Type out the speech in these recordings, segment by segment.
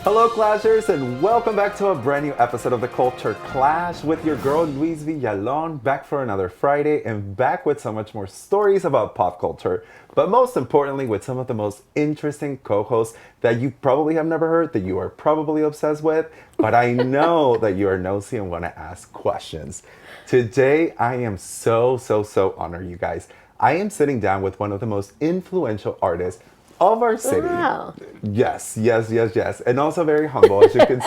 Hello, Clashers, and welcome back to a brand new episode of the Culture Clash with your girl, Luis Villalón, back for another Friday and back with so much more stories about pop culture, but most importantly, with some of the most interesting co-hosts that you probably have never heard, that you are probably obsessed with, but I know that you are nosy and want to ask questions. Today, I am so honored, you guys. I am sitting down with one of the most influential artists of our city. Wow. Yes. And also very humble, as you can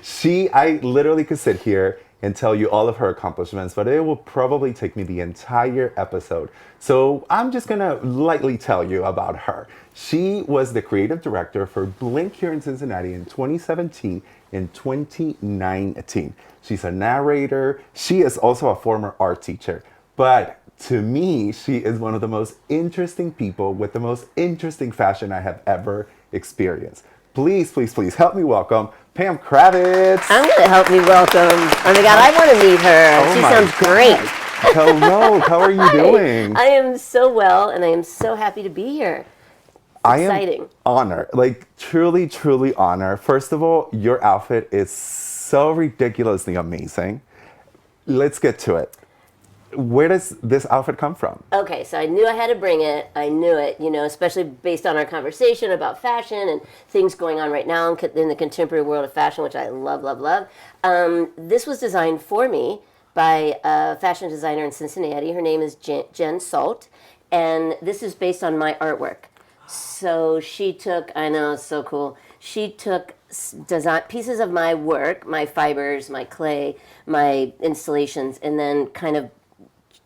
see. I literally could sit here and tell you all of her accomplishments, but it will probably take me the entire episode. So I'm just gonna lightly tell you about her. She was the creative director for Blink here in Cincinnati in 2017 and 2019. She's a narrator. She is also a former art teacher. But to me, she is one of the most interesting people with the most interesting fashion I have ever experienced. Please help me welcome Pam Kravetz. I'm going to help me welcome. Oh my God, I want to meet her. She sounds great. Hello, how are you doing? I am so well, and I am so happy to be here. Exciting. I am honored, like truly honored. First of all, your outfit is so ridiculously amazing. Let's get to it. Where does this outfit come from? Okay, so I knew I had to bring it. I knew it, especially based on our conversation about fashion and things going on right now in the contemporary world of fashion, which I love. This was designed for me by a fashion designer in Cincinnati. Her name is Jen Salt, and this is based on my artwork. So she took, I know, it's so cool. She took design pieces of my work, my fibers, my clay, my installations, and then kind of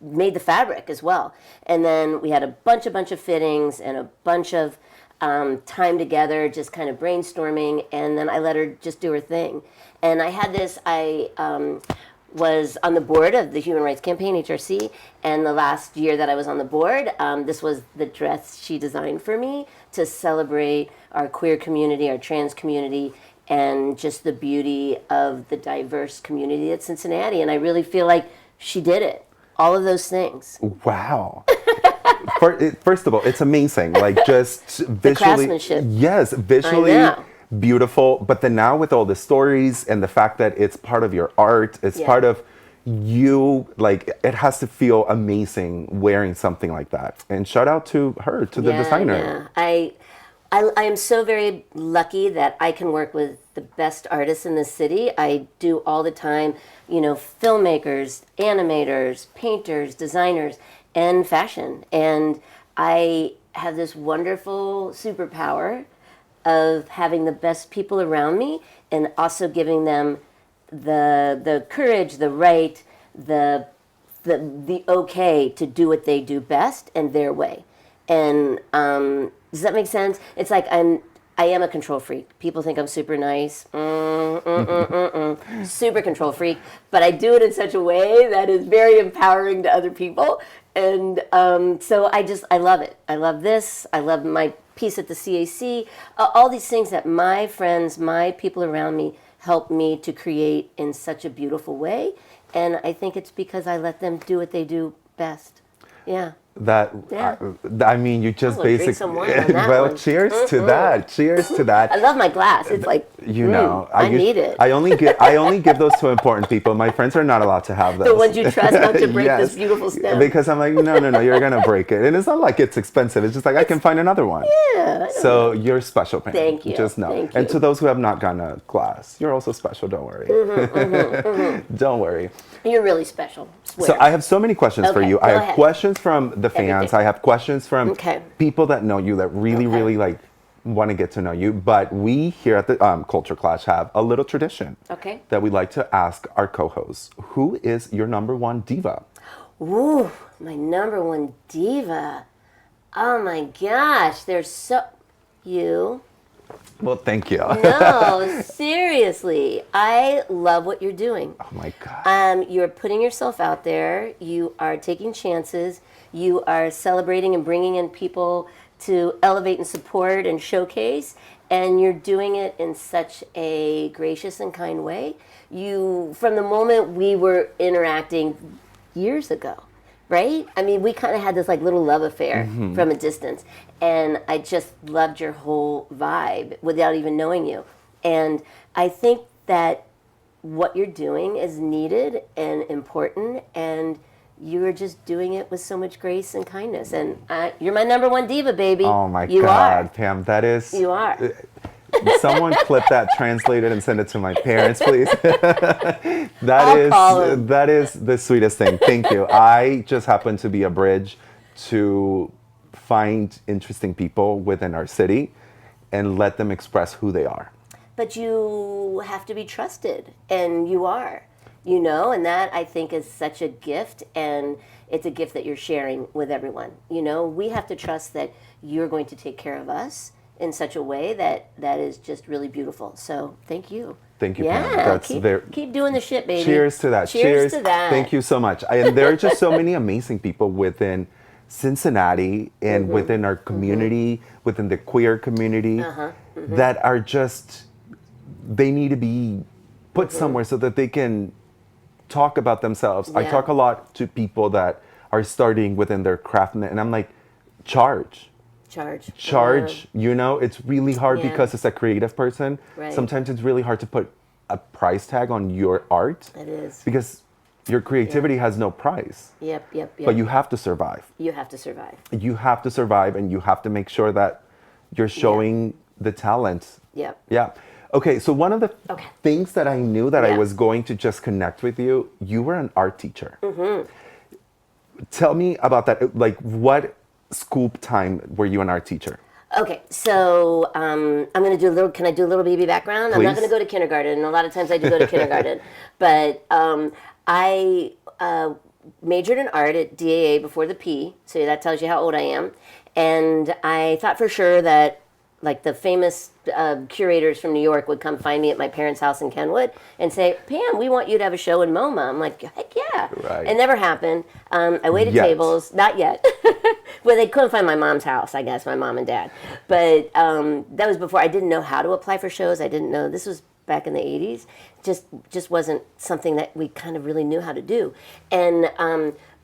made the fabric as well. And then we had a bunch of fittings and a bunch of time together, just kind of brainstorming, and then I let her just do her thing. And I had this, I was on the board of the Human Rights Campaign, HRC, and the last year that I was on the board, this was the dress she designed for me to celebrate our queer community, our trans community, and just the beauty of the diverse community at Cincinnati. And I really feel like she did it. All of those things. Wow. First of all, it's amazing. Like just visually. The craftsmanship. Yes, visually beautiful. But then now with all the stories and the fact that it's part of your art, it's part of you, like it has to feel amazing wearing something like that. And shout out to her, to the designer. Yeah. I am so very lucky that I can work with the best artists in the city. I do all the time, filmmakers, animators, painters, designers, and fashion. And I have this wonderful superpower of having the best people around me and also giving them the courage, the right, the okay to do what they do best and their way. And does that make sense? It's like I am a control freak. People think I'm super nice. Super control freak. But I do it in such a way that is very empowering to other people. And so I love it. I love this. I love my piece at the CAC. All these things that my friends, my people around me help me to create in such a beautiful way. And I think it's because I let them do what they do best. Yeah. I mean, you just basically. Well, cheers to that. Cheers to that. I love my glass. It's like I need it. I only give those to important people. My friends are not allowed to have those. The ones you trust not to break this beautiful stem. Because I'm like, no, you're gonna break it, and it's not like it's expensive. It's just like I can find another one. Yeah. So you're special, Pam. Thank you. Just know. Thank and you. to those who have not gotten a glass, you're also special. Don't worry. Don't worry. You're really special. Swear. So I have so many questions for you. I have ahead. questions from the fans. Everything. I have questions from people that know you that really like want to get to know you. But we here at the Culture Clash have a little tradition that we like to ask our co-hosts. Who is your number one diva? Ooh, my number one diva. Oh my gosh, there's so you. Well, thank you. No, seriously. I love what you're doing. Oh my God. You're putting yourself out there. You are taking chances. You are celebrating and bringing in people to elevate and support and showcase. And you're doing it in such a gracious and kind way. From the moment we were interacting years ago, right? I mean, we kind of had this like little love affair from a distance, and I just loved your whole vibe without even knowing you. And I think that what you're doing is needed and important, and you are just doing it with so much grace and kindness. And you're my number one diva, baby. Oh my you God, are. Pam, that is. You are. Someone clip that, translate it, and send it to my parents, please. I'll call them. That is the sweetest thing. Thank you. I just happen to be a bridge to find interesting people within our city and let them express who they are. But you have to be trusted, and you are, and that I think is such a gift, and it's a gift that you're sharing with everyone. We have to trust that you're going to take care of us in such a way that is just really beautiful. So thank you. Thank you, yeah, Pam. keep doing the shit, baby. Cheers to that. Cheers to that. Thank you so much. And there are just so many amazing people within Cincinnati and within our community, within the queer community, that are just, they need to be put somewhere so that they can talk about themselves. Yeah. I talk a lot to people that are starting within their craft, and I'm like, charge. It's really hard because it's a creative person. Right. Sometimes it's really hard to put a price tag on your art. It is. Because your creativity has no price. Yep. But you have to survive. You have to survive. You have to survive, and you have to make sure that you're showing the talent. Yep. Yeah. Okay, so one of the things that I knew that I was going to just connect with you, you were an art teacher. Tell me about that. Like, what school time were you an art teacher? Okay, so I'm going to do a little, can I do a little baby background? Please. I'm not going to go to kindergarten. A lot of times I do go to kindergarten. But I majored in art at DAA before the P, so that tells you how old I am. And I thought for sure that like the famous curators from New York would come find me at my parents' house in Kenwood and say, Pam, we want you to have a show in MoMA. I'm like, heck yeah. Right. It never happened. I waited tables. Not yet. Well, they couldn't find my mom's house, I guess, my mom and dad. But that was before. I didn't know how to apply for shows. I didn't know. This was back in the 80s. Just wasn't something that we kind of really knew how to do. And,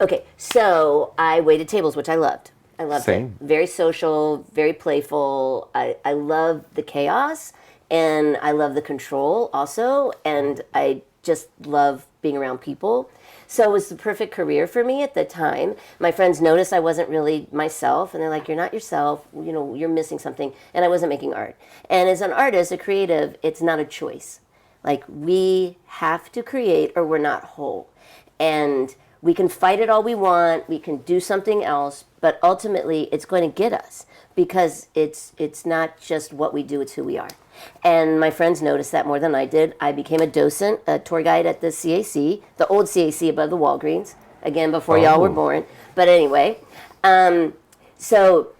okay, so I waited tables, which I loved. I loved Same. it. Very social, very playful. I love the chaos, and I love the control also, and I just love being around people. So it was the perfect career for me at the time. My friends noticed I wasn't really myself, and they're like, you're not yourself, you're missing something, and I wasn't making art. And as an artist, a creative, it's not a choice. Like, we have to create or we're not whole. And we can fight it all we want, we can do something else, but ultimately it's going to get us because it's not just what we do, it's who we are. And my friends noticed that more than I did. I became a docent, a tour guide at the CAC, the old CAC above the Walgreens, again, before y'all were born. But anyway, so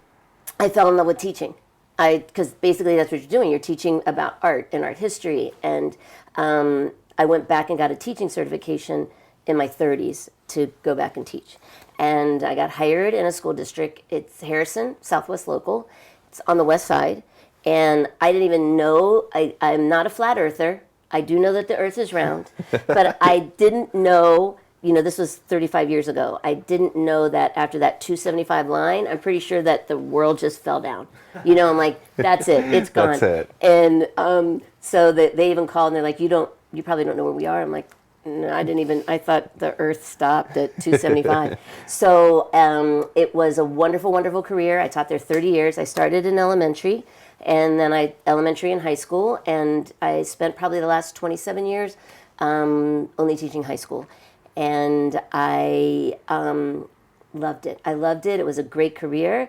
I fell in love with teaching. Because basically that's what you're doing. You're teaching about art and art history. And I went back and got a teaching certification in my 30s to go back and teach. And I got hired in a school district. It's Harrison, Southwest Local. It's on the west side. And I didn't even know, I'm not a flat earther. I do know that the earth is round. But I didn't know, this was 35 years ago. I didn't know that after that 275 line, I'm pretty sure that the world just fell down. I'm like, that's it. It's gone. That's it. And so they even called and they're like, you probably don't know where we are. I'm like, no, I thought the earth stopped at 275. So it was a wonderful, wonderful career. I taught there 30 years. I started in elementary, and then elementary and high school, and I spent probably the last 27 years only teaching high school. And I loved it. I loved it. It was a great career.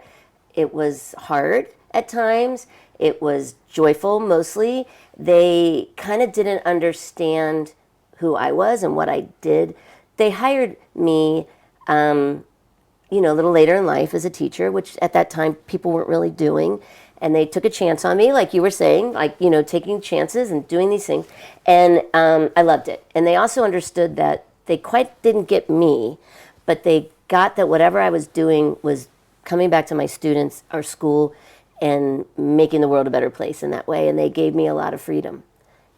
It was hard at times. It was joyful mostly. They kind of didn't understand who I was and what I did. They hired me, a little later in life as a teacher, which at that time people weren't really doing. And they took a chance on me, like you were saying, taking chances and doing these things. And I loved it. And they also understood that they quite didn't get me, but they got that whatever I was doing was coming back to my students, our school, and making the world a better place in that way. And they gave me a lot of freedom.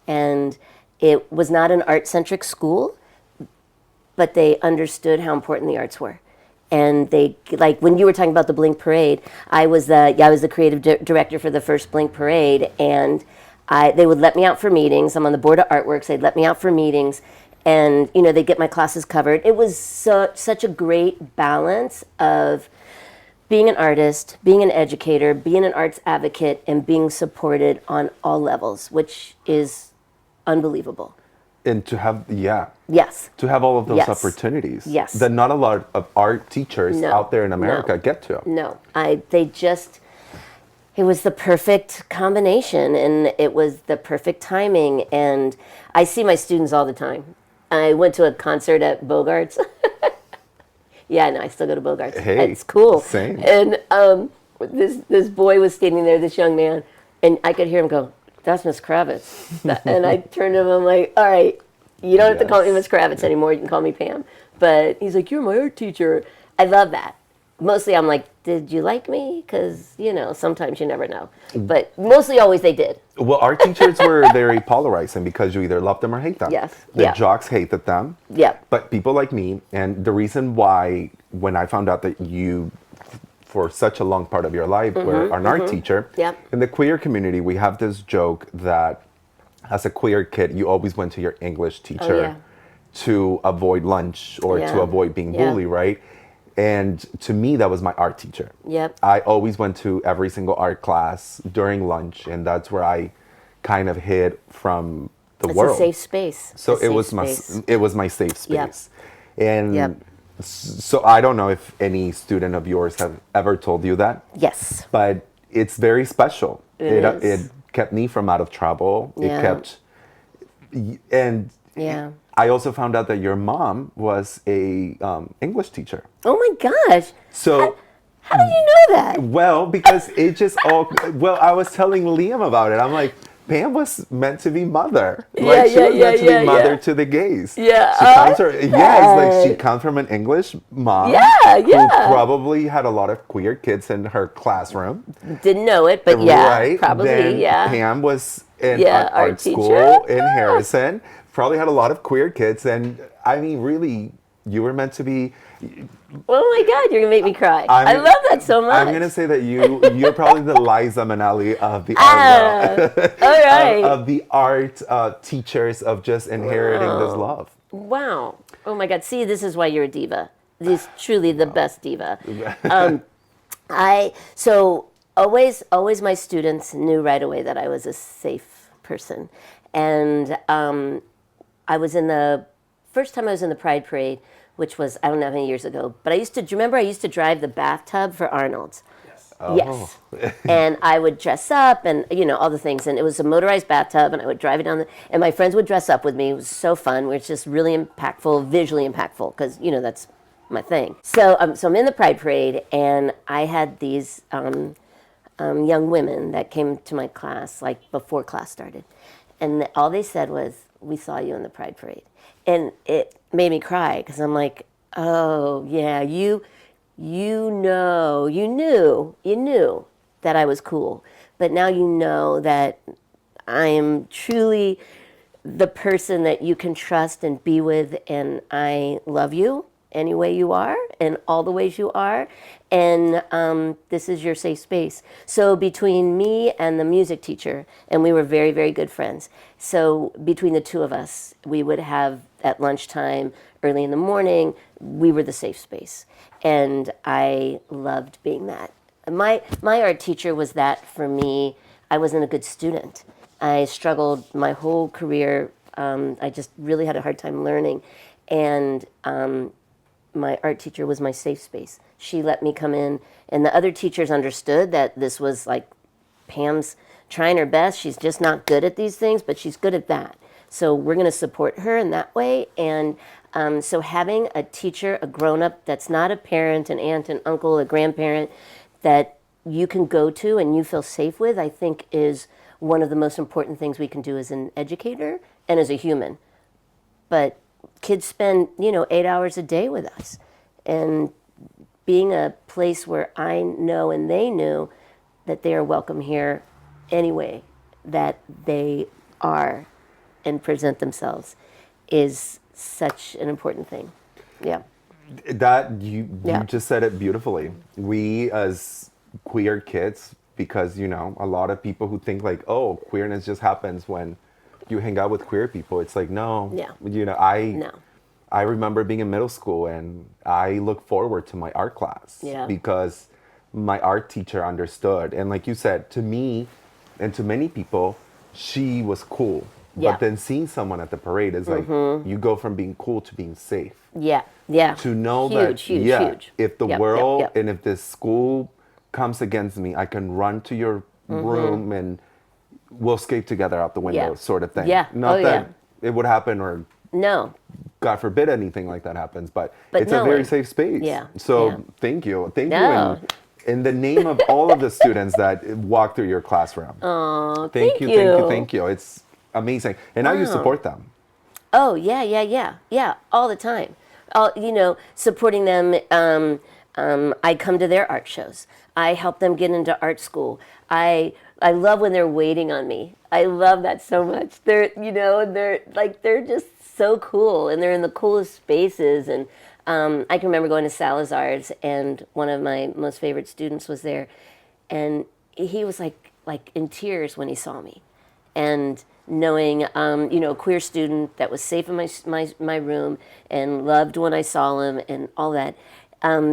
And it was not an art-centric school, but they understood how important the arts were. and they, like when you were talking about the Blink Parade, I was the creative director for the first Blink Parade, and they would let me out for meetings. I'm on the board of artworks. They'd let me out for meetings, and they'd get my classes covered. It was such a great balance of being an artist, being an educator, being an arts advocate, and being supported on all levels, which is unbelievable. And to have, Yes. to have all of those Yes. opportunities Yes. that not a lot of art teachers No. out there in America No. get to. No, it was the perfect combination, and it was the perfect timing. And I see my students all the time. I went to a concert at Bogart's. Yeah, no, I still go to Bogart's. Hey, it's cool. same. And this boy was standing there, this young man, and I could hear him go, "That's Miss Kravetz." And I turned to him, I'm like, "All right, you don't have to call me Miss Kravetz anymore. You can call me Pam." But he's like, "You're my art teacher." I love that. Mostly I'm like, "Did you like me?" Because, sometimes you never know. But mostly always they did. Well, art teachers were very polarizing because you either love them or hate them. Yes. The Yeah. jocks hated them. Yeah. But people like me, and the reason why, when I found out that you, for such a long part of your life, were an art teacher, Yep. in the queer community, we have this joke that as a queer kid, you always went to your English teacher yeah. to avoid lunch or Yeah. to avoid being Yeah. bullied, right? And to me, that was my art teacher. Yep. I always went to every single art class during lunch, and that's where I kind of hid from the It's world. a safe space. So It's a it was safe space. my safe Yep. space. And Yep. so I don't know if any student of yours have ever told you that, Yes. but it's very special. It is. It kept me from out of trouble. Yeah. It kept, and Yeah. I also found out that your mom was a English teacher. Oh my gosh. So, How did you know that? well, because it just all, well, I was telling Liam about it. I'm like, Pam was meant to be mother. Like, she was meant to be mother to the gays. Yeah. She comes from, it's like she comes from an English mom. Yeah, Who yeah. probably had a lot of queer kids in her classroom. Didn't know it, but yeah, Right? probably, Then yeah. Pam was in Yeah, art art school teacher. in Yeah. Harrison. Probably had a lot of queer kids. And I mean, really, you were meant to be. Oh my God, you're gonna make me cry. I'm- I love that so much. I'm gonna say that you're probably the Liza Minnelli of the art world. All right. of the art teachers of just inheriting this love. Wow. Oh my God. See, this is why you're a diva. This is truly the best diva. So always my students knew right away that I was a safe person. And I was in the first time I was in the Pride Parade, which was, I don't know how many years ago, but do you remember I used to drive the bathtub for Arnold's? Yes. And I would dress up and, all the things. And it was a motorized bathtub, and I would drive it down, and my friends would dress up with me. It was so fun. It was just really impactful, visually impactful, because, that's my thing. So I'm in the Pride Parade, and I had these young women that came to my class, like before class started. And all they said was, "We saw you in the Pride Parade." And it made me cry, because I'm like, oh, yeah, you knew that I was cool. But now you know that I am truly the person that you can trust and be with, and I love you any way you are and all the ways you are, and this is your safe space. So between me and the music teacher, and we were very, very good friends, so between the two of us, we would have at lunchtime, early in the morning, we were the safe space, and I loved being that. My art teacher was that for me. I wasn't a good student. I struggled my whole career. I just really had a hard time learning, and my art teacher was my safe space. She let me come in, and the other teachers understood that this was like Pam's trying her best. She's just not good at these things, but she's good at that. So we're going to support her in that way. And so having a teacher, a grown-up that's not a parent, an aunt, an uncle, a grandparent, that you can go to and you feel safe with, I think is one of the most important things we can do as an educator and as a human. But kids spend, 8 hours a day with us. And being a place where I know and they knew that they are welcome here anyway that they are and present themselves is such an important thing. Yeah. That you Yeah. just said it beautifully. We as queer kids, because a lot of people who think like, oh, queerness just happens when you hang out with queer people. It's like, no. Yeah. I No. I remember being in middle school and I look forward to my art class Yeah. because my art teacher understood. And like you said, to me and to many people, she was cool. Yeah. But then seeing someone at the parade is like, you go from being cool to being safe. Yeah. Yeah. To know huge, that, huge, yeah, huge. if the Yep, world yep, yep. and if this school comes against me, I can run to your room and we'll escape together out the window, Yeah. sort of thing. Yeah. Not Oh, that yeah. it would happen or No. God forbid anything like that happens, but But it's a very knowing. safe space. Yeah, So yeah. thank you. Thank No. you. In the name of all of the students that walk through your classroom. Oh, Thank thank you, you. thank you, thank you. It's amazing. And now you Wow. support them. Oh, yeah, all the time. Supporting them. I come to their art shows. I help them get into art school. I love when they're waiting on me. I love that so much. They're just so cool, and they're in the coolest spaces. And I can remember going to Salazar's, and one of my most favorite students was there, and he was like in tears when he saw me, and knowing a queer student that was safe in my room and loved when I saw him and all that.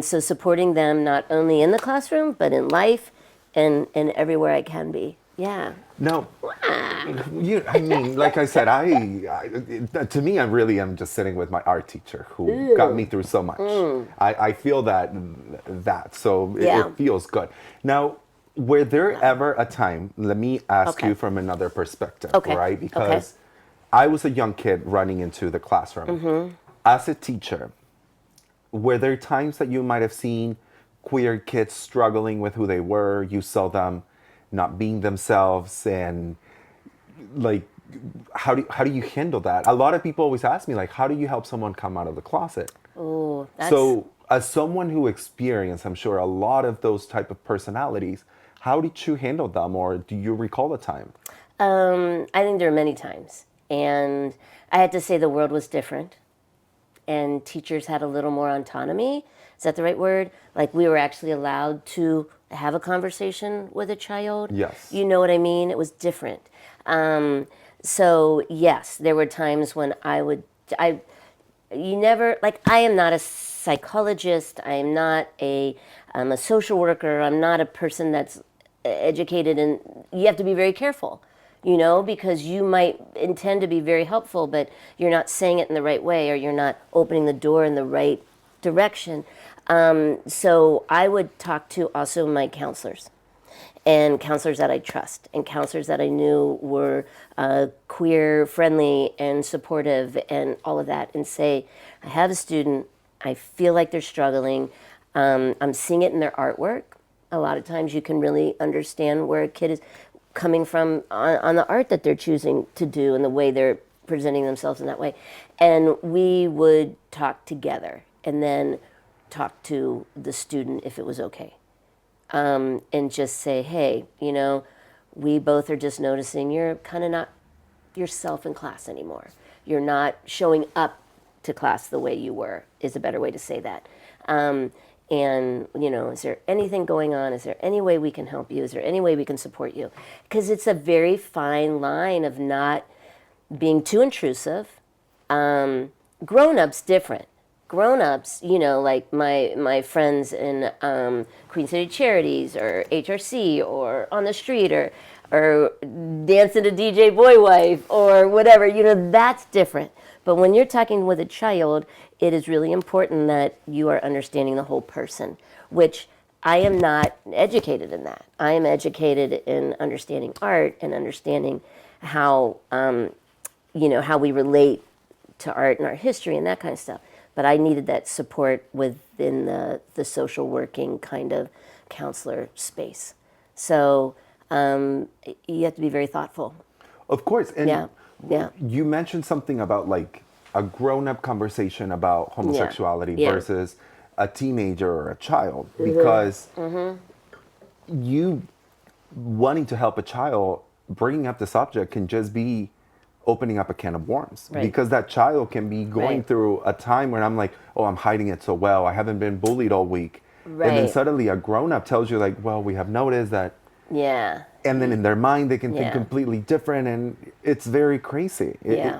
So supporting them not only in the classroom but in life and everywhere I can be. Yeah. No, I mean, like I said, to me, I really am just sitting with my art teacher who got me through so much. I feel so Yeah. it feels good. Now, were there ever a time, let me ask Okay. you from another perspective, Okay. right? Okay. Because I was a young kid running into the classroom. As a teacher, were there times that you might have seen queer kids struggling with who they were? You saw them not being themselves, and like, how do you handle that? A lot of people always ask me, like, how do you help someone come out of the closet? Oh, that's So as someone who experienced, I'm sure, a lot of those type of personalities, how did you handle them, or do you recall a time? I think there are many times, and I had to say the world was different, and teachers had a little more autonomy. Is that the right word? Like we were actually allowed to have a conversation with a child. Yes. You know what I mean? It was different. So yes, there were times when you never, like, I am not a psychologist. I am not I'm a social worker. I'm not a person that's educated, and you have to be very careful, because you might intend to be very helpful, but you're not saying it in the right way, or you're not opening the door in the right direction. So I would talk to also my counselors, and counselors that I trust, and counselors that I knew were queer friendly and supportive and all of that, and say, I have a student, I feel like they're struggling, I'm seeing it in their artwork. A lot of times you can really understand where a kid is coming from on the art that they're choosing to do and the way they're presenting themselves in that way. And we would talk together and then talk to the student if it was okay. And just say, hey, we both are just noticing you're kind of not yourself in class anymore. You're not showing up to class the way you were, is a better way to say that. And, is there anything going on? Is there any way we can help you? Is there any way we can support you? Because it's a very fine line of not being too intrusive. Grown-ups, different. Grown-ups, like my friends in Queen City Charities or HRC or on the street or dancing to DJ Boy Wife or whatever, that's different. But when you're talking with a child, it is really important that you are understanding the whole person, which I am not educated in that. I am educated in understanding art and understanding how, how we relate to art and our history and that kind of stuff. But I needed that support within the social working kind of counselor space. So you have to be very thoughtful. Of course. And Yeah. you mentioned something about like a grown-up conversation about homosexuality Yeah. versus a teenager or a child, because you wanting to help a child, bringing up the subject can just be opening up a can of worms, Right. because that child can be going Right. through a time where I'm like, oh, I'm hiding it so well. I haven't been bullied all week. And then Right. suddenly a grown up tells you like, well, we have noticed that. Yeah. And then in their mind, they can think Yeah. completely different. And it's very crazy. Yeah.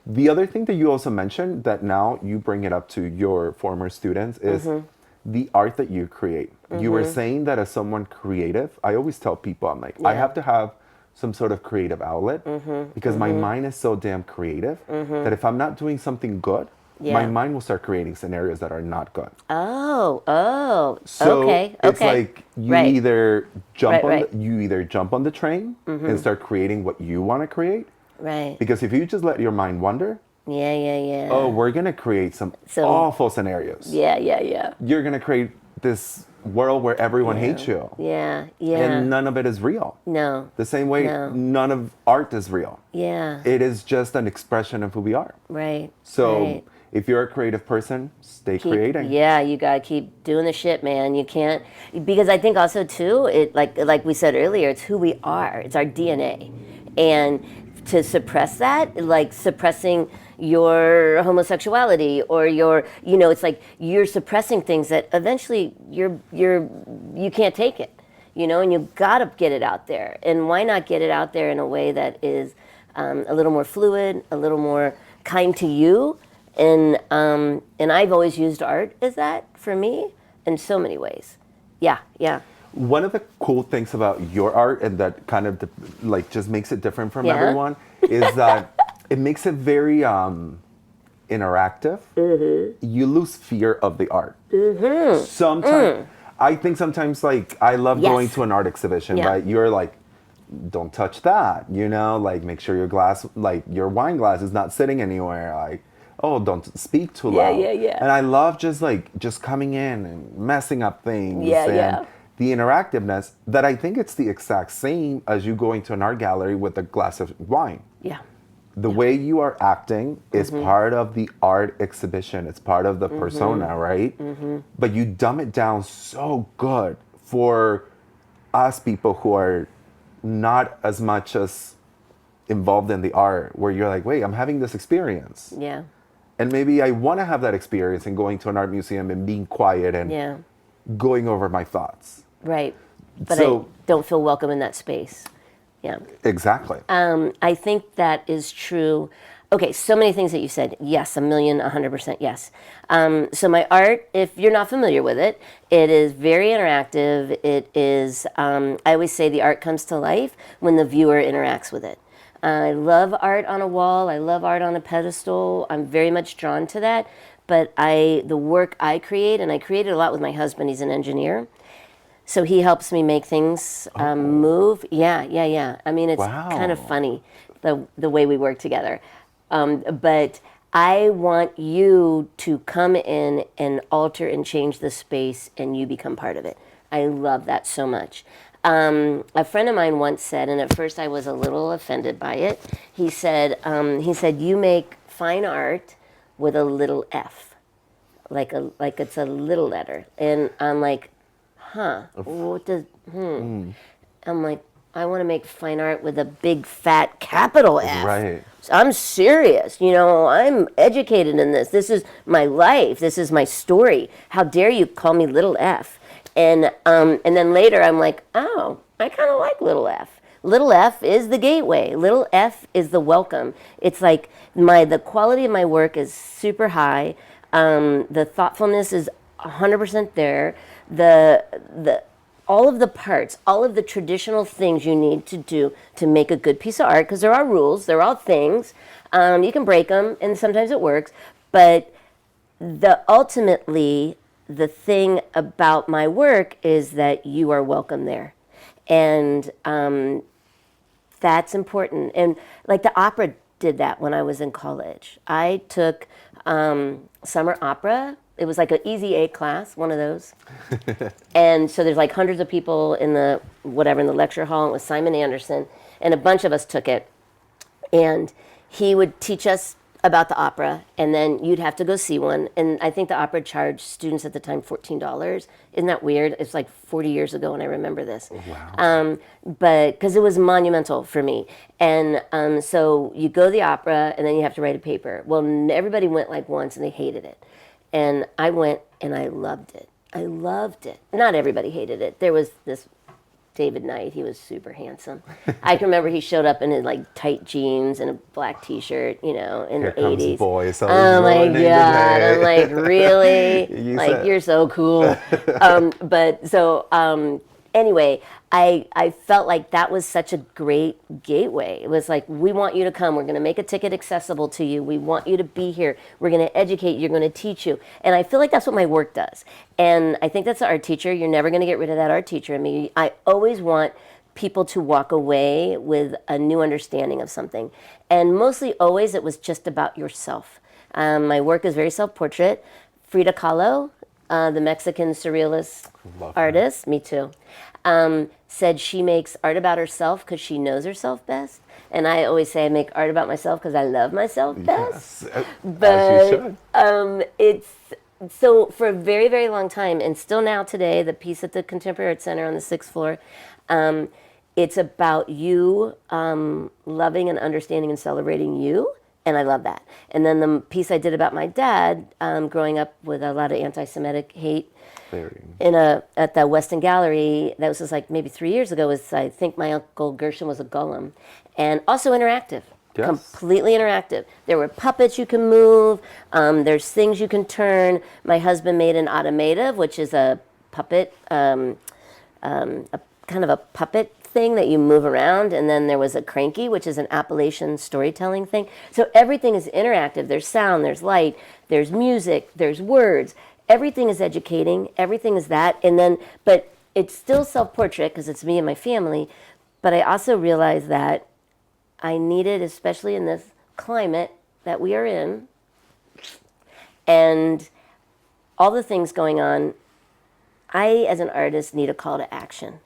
The other thing that you also mentioned that now you bring it up to your former students is the art that you create. You were saying that as someone creative, I always tell people, I'm like, I Yeah. have to have some sort of creative outlet because my mind is so damn creative that if I'm not doing something good, my Yeah. mind will start creating scenarios that are not good. Oh, So okay, it's okay. like you Right. either jump Right, on right. you either jump on the train and start creating what you want to create. Right. Because if you just let your mind wander, Yeah, yeah, yeah. oh, we're gonna create some So- awful scenarios. Yeah, yeah, yeah. You're gonna create this world where everyone hates you. Yeah, yeah. And none of it is real. No. The same way No. none of art is real. Yeah. It is just an expression of who we are. Right. So right. if you're a creative person, stay creating. Yeah, you gotta keep doing the shit, man. You can't, because I think also too, it like we said earlier, it's who we are. It's our DNA, and to suppress that, like suppressing your homosexuality or your, it's like you're suppressing things that eventually you can't take it, and you gotta get it out there. And why not get it out there in a way that is a little more fluid, a little more kind to you? And I've always used art as that for me in so many ways. Yeah, yeah. One of the cool things about your art, and that kind of like just makes it different from Yeah. everyone, is that it makes it very interactive. You lose fear of the art. Sometimes I think sometimes like I love Yes. going to an art exhibition, Yeah. but you're like, don't touch that, like make sure your glass, like your wine glass is not sitting anywhere, like, oh, don't speak too Yeah, loud. yeah, yeah. And I love just coming in and messing up things. Yeah, and yeah. the interactiveness that I think it's the exact same as you going to an art gallery with a glass of wine. Yeah. The way you are acting is part of the art exhibition. It's part of the persona, right? But you dumb it down so good for us people who are not as much as involved in the art, where you're like, wait, I'm having this experience. Yeah. And maybe I want to have that experience and going to an art museum and being quiet and Yeah. going over my thoughts. Right. But So- I don't feel welcome in that space. Yeah. Exactly. I think that is true. Okay, so many things that you said. Yes, 100% yes. So my art, if you're not familiar with it, it is very interactive. It is, I always say the art comes to life when the viewer interacts with it. I love art on a wall. I love art on a pedestal. I'm very much drawn to that. But the work I create, and I create it a lot with my husband, he's an engineer. So he helps me make things move. Yeah, yeah, yeah. I mean, it's Wow. kind of funny the way we work together. But I want you to come in and alter and change the space, and you become part of it. I love that so much. A friend of mine once said, and at first I was a little offended by it. He said, "You make fine art with a little f, like it's a little letter." And I'm like, huh, what does, I'm like, I want to make fine art with a big fat capital F. Right. I'm serious, I'm educated in this. This is my life. This is my story. How dare you call me little f? And then later I'm like, oh, I kind of like little f. Little f is the gateway. Little f is the welcome. It's like the quality of my work is super high. The thoughtfulness is 100% there. All of the parts, all of the traditional things you need to do to make a good piece of art, because there are rules, there are things. You can break them, and sometimes it works. But ultimately, the thing about my work is that you are welcome there, and that's important. And like the opera did that when I was in college. I took summer opera. It was like an easy A class, one of those. And so there's like hundreds of people in the lecture hall. It was Simon Anderson, and a bunch of us took it. And he would teach us about the opera, and then you'd have to go see one. And I think the opera charged students at the time $14. Isn't that weird? It's like 40 years ago, and I remember this. Wow. But because it was monumental for me. And so you go to the opera, and then you have to write a paper. Well, everybody went like once, and they hated it. And I went, and I loved it. I loved it. Not everybody hated it. There was this David Knight. He was super handsome. I can remember he showed up in his like tight jeans and a black T-shirt, in Here the comes 80s. boy. So Oh my ruining the God! I'm day. like, really? You Like, said- you're so cool. Anyway, I felt like that was such a great gateway. It was like, we want you to come. We're going to make a ticket accessible to you. We want you to be here. We're going to educate you. You're going to teach you. And I feel like that's what my work does. And I think that's the art teacher. You're never going to get rid of that art teacher in me. I always want people to walk away with a new understanding of something. And mostly always it was just about yourself. My work is very self-portrait. Frida Kahlo, the Mexican surrealist Love her. artist, me too, said she makes art about herself because she knows herself best. And I always say I make art about myself because I love myself best. Yes, But as you should. it's so for a very, very long time, and still now today, the piece at the Contemporary Art Center on the 6th floor, it's about you loving and understanding and celebrating you. And I love that. And then the piece I did about my dad, growing up with a lot of anti-Semitic hate, Very. at the Weston Gallery, that was just like maybe 3 years ago, was I think my Uncle Gershom was a golem. And also interactive. Yes. Completely interactive. There were puppets you can move. There's things you can turn. My husband made an automative, which is a puppet, a kind of a puppet thing that you move around. And then there was a cranky, which is an Appalachian storytelling thing. So everything is interactive. There's sound, there's light, there's music, there's words. Everything is educating. Everything is that. And then, but it's still self-portrait because it's me and my family. But I also realized that I needed, especially in this climate that we are in, and all the things going on, I, as an artist, need a call to action.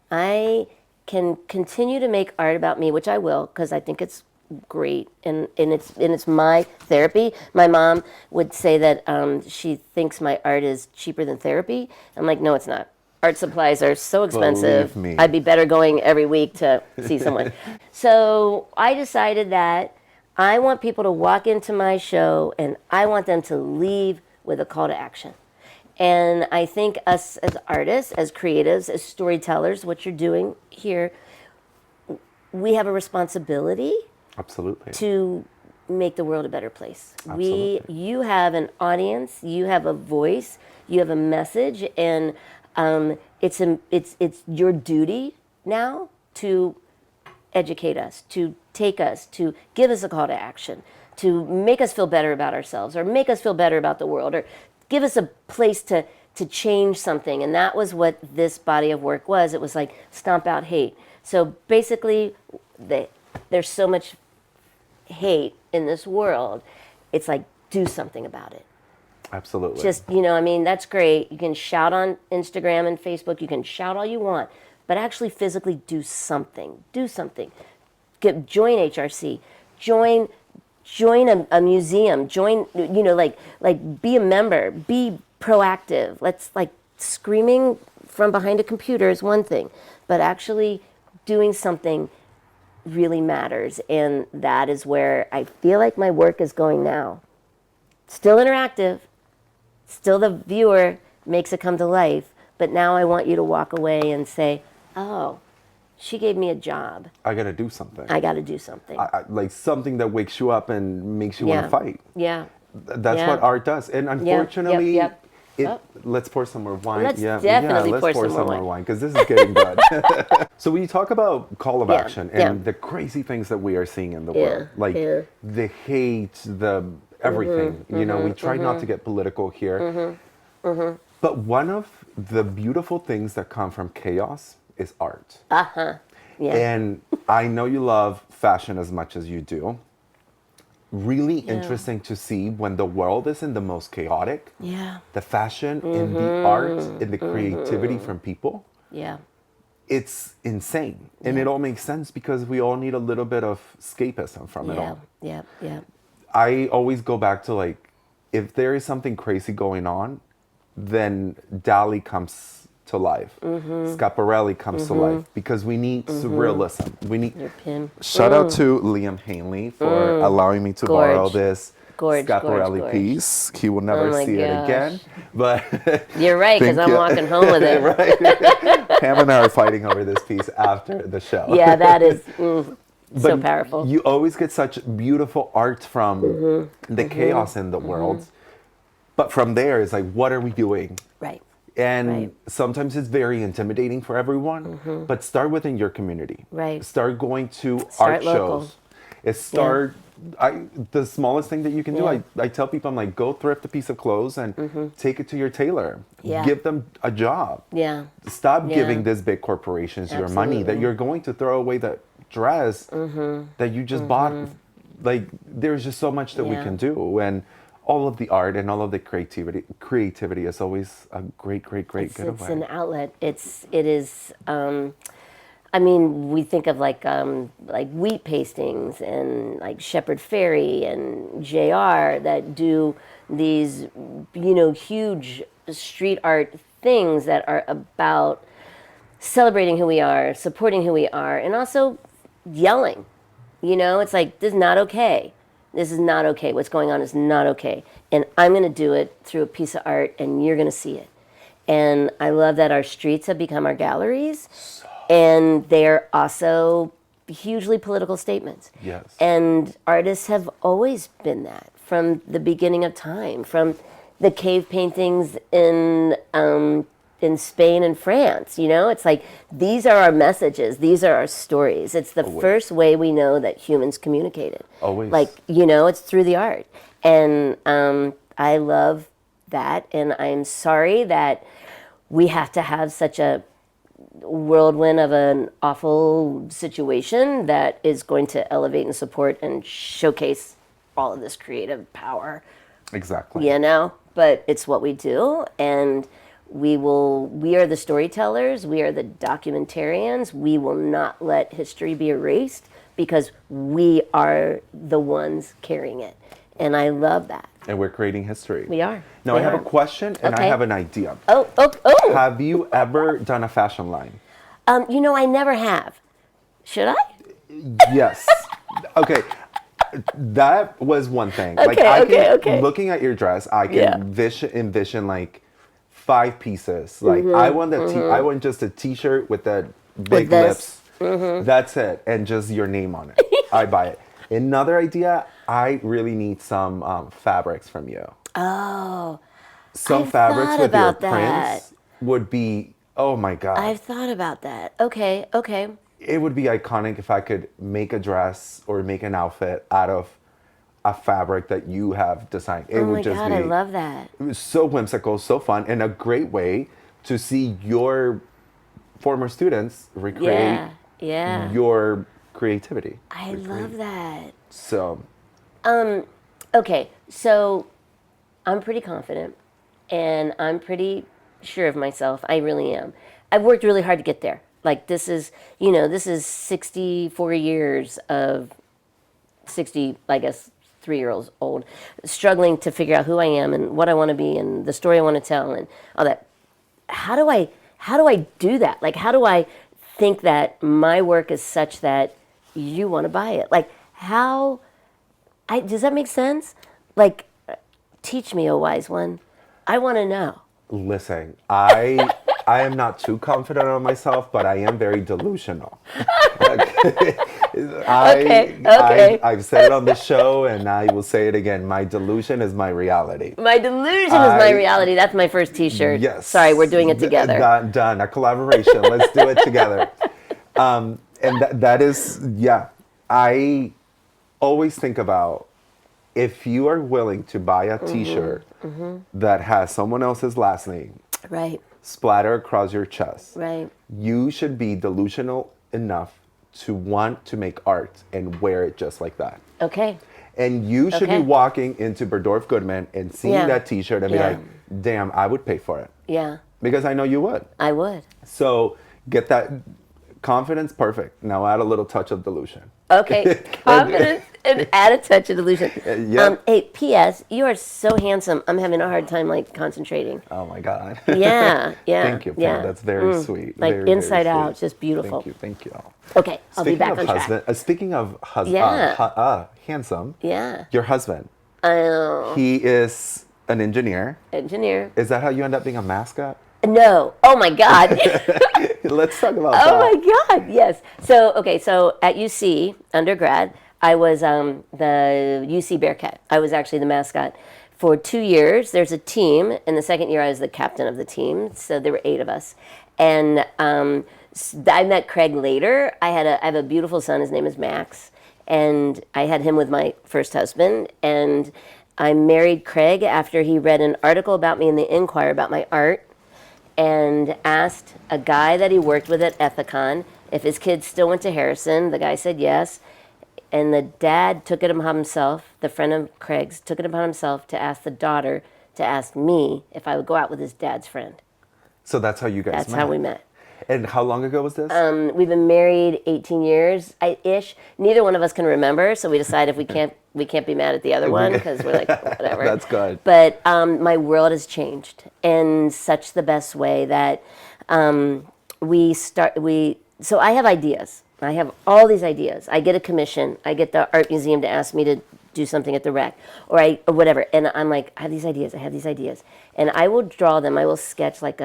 I can continue to make art about me, which I will, because I think it's great, and it's my therapy. My mom would say that she thinks my art is cheaper than therapy. I'm like, no, it's not. Art supplies are so expensive. Believe me. I'd be better going every week to see someone. So I decided that I want people to walk into my show and I want them to leave with a call to action. And I think us as artists, as creatives, as storytellers, what you're doing here, we have a responsibility Absolutely. to make the world a better place. Absolutely. You have an audience, you have a voice, you have a message, and it's your duty now to educate us, to take us, to give us a call to action, to make us feel better about ourselves, or make us feel better about the world, or give us a place to change something. And that was what this body of work was. It was like stomp out hate. So basically, there's so much hate in this world. It's like, do something about it. Absolutely. Just, I mean, that's great. You can shout on Instagram and Facebook. You can shout all you want. But actually physically do something. Do something. Join HRC. Join a museum. Join, like be a member. Be proactive. Let's, screaming from behind a computer is one thing. But actually doing something really matters. And that is where I feel like my work is going now. Still interactive. Still the viewer makes it come to life, but now I want you to walk away and say, oh, she gave me a job. I got to do something. I got to do something. Like something that wakes you up and makes you want to fight. Yeah. That's Yeah. what art does. And unfortunately, Yep. Oh. let's pour some more wine. Let's definitely let's pour pour some some more more wine. wine because this is getting good. So when you talk about call of Yeah, action yeah. and the crazy things that we are seeing in the Yeah, world, like yeah. the hate, the everything, we try not to get political here. But one of the beautiful things that come from chaos is art. Yeah. And I know you love fashion as much as you do. Really interesting to see when the world is in the most chaotic. Yeah. The fashion and the art and the creativity from people, Yeah. it's insane. And it all makes sense because we all need a little bit of escapism from it all. Yeah. Yeah. I always go back to like, if there is something crazy going on, then Dali comes to life. Schiaparelli comes to life because we need realism. We need. Your pin. Shout out to Liam Haehnle for allowing me to borrow this Gorge, Schiaparelli gorge. piece. He will never my see it gosh. again. But You're right, because thank I'm you. walking home with it. Right. Pam and I are fighting over this piece after the show. Yeah, that is so But powerful. you always get such beautiful art from the chaos in the world. But from there, it's like, what are we doing? Right. And Right. sometimes it's very intimidating for everyone. But start within your community. Right. Start going to Start art local. shows. The smallest thing that you can do, Yeah. I tell people, I'm like, go thrift a piece of clothes and take it to your tailor. Yeah. Give them a job. Yeah. Stop Yeah. giving these big corporations your money that Absolutely. you're going to throw away that dress that you just bought. Like, there's just so much that we Yeah. can do. And all of the art and all of the creativity is always a great It's getaway. an outlet. It is. I mean, we think of like wheat pastings and like Shepard Fairey and JR that do these, huge street art things that are about celebrating who we are, supporting who we are, and also yelling. It's like, this is not okay. This is not okay. What's going on is not okay. And I'm going to do it through a piece of art, and you're going to see it. And I love that our streets have become our galleries, and they're also hugely political statements. Yes. And artists have always been that from the beginning of time, from the cave paintings in Spain and France. It's like, these are our messages, these are our stories. It's the first way we know that humans communicated. Always. Like, it's through the art. And I love that, and I'm sorry that we have to have such a whirlwind of an awful situation that is going to elevate and support and showcase all of this creative power. Exactly. But it's what we do, and we are the storytellers, we are the documentarians. We will not let history be erased because we are the ones carrying it. And I love that. And we're creating history. We are. Now, I have a question and I Okay. have an idea. Oh. Have you ever done a fashion line? I never have. Should I? Yes. Okay. That was one thing. Okay. Looking at your dress, I can Yeah. envision like 5 pieces. Like I want I want just a t-shirt with the big this. lips. That's it. And just your name on it. I buy it. Another idea, I really need some fabrics from you. Oh. Some I've fabrics thought with your about that. prints would be, oh my God. I've thought about that. Okay. It would be iconic if I could make a dress or make an outfit out of a fabric that you have designed. It Oh would my just God, be I love that. it was so whimsical, so fun, and a great way to see your former students recreate Yeah. your creativity. I love that. So, Okay, so I'm pretty confident and I'm pretty sure of myself. I really am. I've worked really hard to get there. Like this is 64 years of 60, I guess, 3-year-olds old, struggling to figure out who I am and what I want to be and the story I want to tell and all that. How do I do that? Like, how do I think that my work is such that you want to buy it? Like, does that make sense? Like, teach me, oh wise one. I want to know. listen, I am not too confident on myself, but I am very delusional. Okay. I've said it on the show, and I will say it again. My delusion is my reality. My delusion is my reality. That's my first T-shirt. Yes. Sorry, we're doing it together. Done. A collaboration. Let's do it together. And that is, yeah. I always think about if you are willing to buy a T-shirt that has someone else's last name Right. splatter across your chest, Right. you should be delusional enough to want to make art and wear it just like that. Okay. And you should be Okay. walking into Bergdorf Goodman and seeing Yeah. that T-shirt and be Yeah. like, damn, I would pay for it. Yeah. Because I know you would. I would. So get that Confidence, perfect. Now add a little touch of delusion. Okay, confidence and add a touch of delusion. Yep. Hey, P.S. You are so handsome. I'm having a hard time like concentrating. Oh my God. Yeah, yeah. Thank you, Pam. Yeah. That's very sweet. Like very, inside very out, sweet. just beautiful. Thank you. Thank you. Okay, I'll be Speaking back of on husband, track. speaking of husband, Yeah. handsome. Yeah. Your husband. Oh, He is an engineer. engineer. Is that how you end up being a mascot? No. Oh my God. Let's talk about Oh that. my God, yes. So, okay, so at UC, undergrad, I was the UC Bearcat. I was actually the mascot. For 2 years, there's a team. In the second year, I was the captain of the team. So there were 8 of us. And I met Craig later. I have a beautiful son. His name is Max. And I had him with my first husband. And I married Craig after he read an article about me in the Inquirer about my art, and asked a guy that he worked with at Ethicon if his kids still went to Harrison. The guy said yes. And the dad took it upon himself, the friend of Craig's, took it upon himself to ask the daughter to ask me if I would go out with his dad's friend. So that's how you guys That's met. how we met. And how long ago was this? We've been married 18 years ish. Neither one of us can remember, so we decided if we can't be mad at the other one because we're like whatever. That's good. But my world has changed in such the best way that So I have ideas. I have all these ideas. I get a commission. I get the art museum to ask me to do something at the rec, or whatever. And I'm like, I have these ideas. I have these ideas, and I will draw them. I will sketch like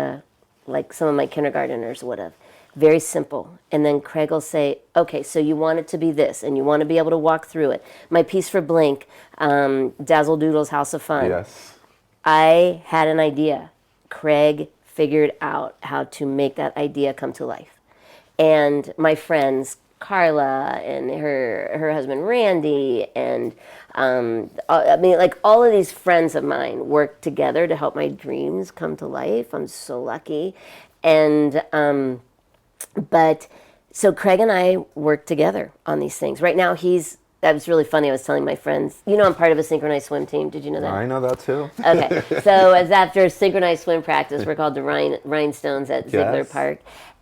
some of my kindergarteners would have. Very simple. And then Craig will say, okay, so you want it to be this, and you want to be able to walk through it. My piece for Blink, Dazzle Doodle's House of Fun. Yes. I had an idea. Craig figured out how to make that idea come to life. And my friends, Carla and her husband Randy, and all of these friends of mine work together to help my dreams come to life. I'm so lucky. And so Craig and I work together on these things. Right now that was really funny. I was telling my friends, I'm part of a synchronized swim team. Did you know that? I know that too. Okay. So as after synchronized swim practice, we're called the Rhinestones at Ziegler Yes. Park.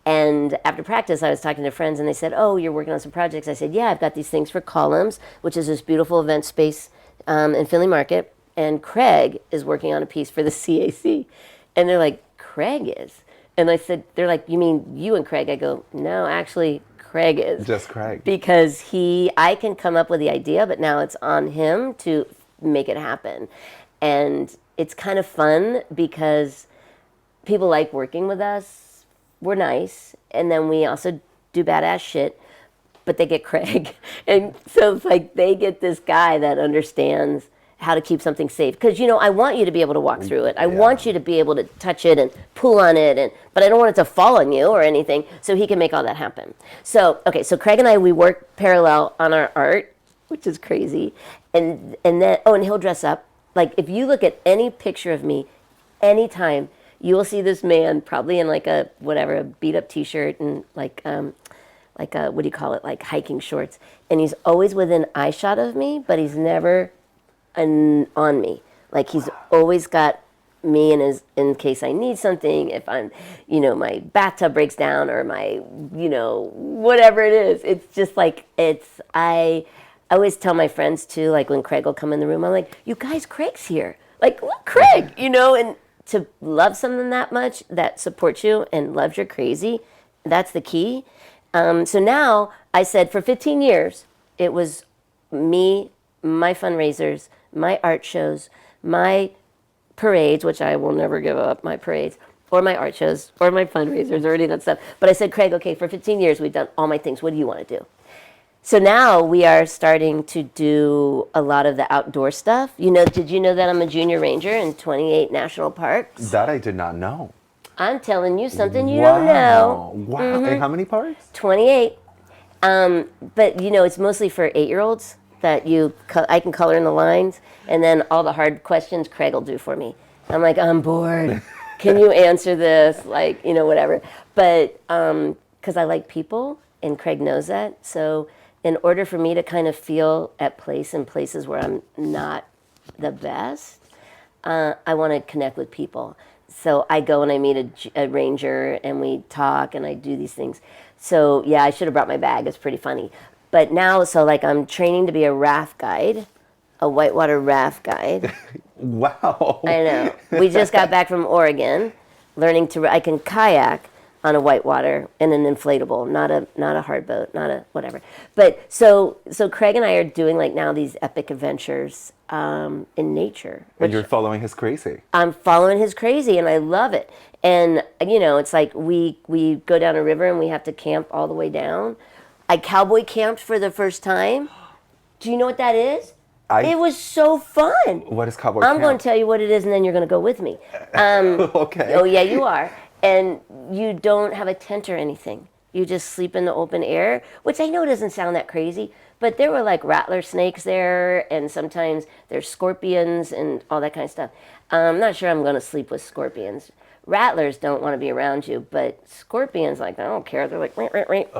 And after practice, I was talking to friends, and they said, oh, you're working on some projects. I said, yeah, I've got these things for Columns, which is this beautiful event space in Philly Market. And Craig is working on a piece for the CAC. And they're like, Craig is? And I said, they're like, you mean you and Craig? I go, no, actually, Craig is. Just Craig. Because I can come up with the idea, but now it's on him to make it happen. And it's kind of fun because people like working with us. We're nice, and then we also do badass shit, but they get Craig. And so it's like they get this guy that understands how to keep something safe. Because, I want you to be able to walk through it. I want you to be able to touch it and pull on it, but I don't want it to fall on you or anything, so he can make all that happen. So Craig and I, we work parallel on our art, which is crazy. And then, and he'll dress up. Like, if you look at any picture of me, anytime, you will see this man probably in like a beat up t-shirt and like what do you call it, like hiking shorts, and he's always within eye shot of me, but he's never on me. Like, he's always got me in case I need something, if I'm, my bathtub breaks down or my, whatever it is. It's just like, I always tell my friends too, like when Craig will come in the room, I'm like, you guys, Craig's here. Like, look, Craig, and to love someone that much that supports you and loves your crazy, that's the key. So now I said for 15 years, it was me, my fundraisers, my art shows, my parades, which I will never give up, my parades, or my art shows, or my fundraisers, or any of that stuff. But I said, Craig, okay, for 15 years, we've done all my things. What do you want to do? So now we are starting to do a lot of the outdoor stuff. Did you know that I'm a junior ranger in 28 national parks? That I did not know. I'm telling you something you don't know. Wow. And how many parks? 28. But it's mostly for 8-year-olds that I can color in the lines, and then all the hard questions Craig will do for me. I'm like, I'm bored. Can you answer this? Like, whatever. But because I like people, and Craig knows that. So in order for me to kind of feel at place in places where I'm not the best, I want to connect with people. So I go and I meet a ranger, and we talk, and I do these things. So yeah, I should have brought my bag. It's pretty funny. But now, so like I'm training to be a raft guide, a whitewater raft guide. Wow. I know. We just got back from Oregon, learning to. I can kayak on a whitewater in an inflatable, not a hard boat, not a whatever. But so Craig and I are doing like now these epic adventures in nature. And you're following his crazy. I'm following his crazy, and I love it. And you know, it's like we go down a river and we have to camp all the way down. I cowboy camped for the first time. Do you know what that is? It was so fun. What is cowboy I'm camp? going to tell you what it is, and then you're going to go with me. Okay. Oh, yeah, you are. And you don't have a tent or anything. You just sleep in the open air, which I know doesn't sound that crazy, but there were like rattler snakes there, and sometimes there's scorpions and all that kind of stuff. I'm not sure I'm going to sleep with scorpions. Rattlers don't want to be around you, but scorpions, like, I don't care. They're like,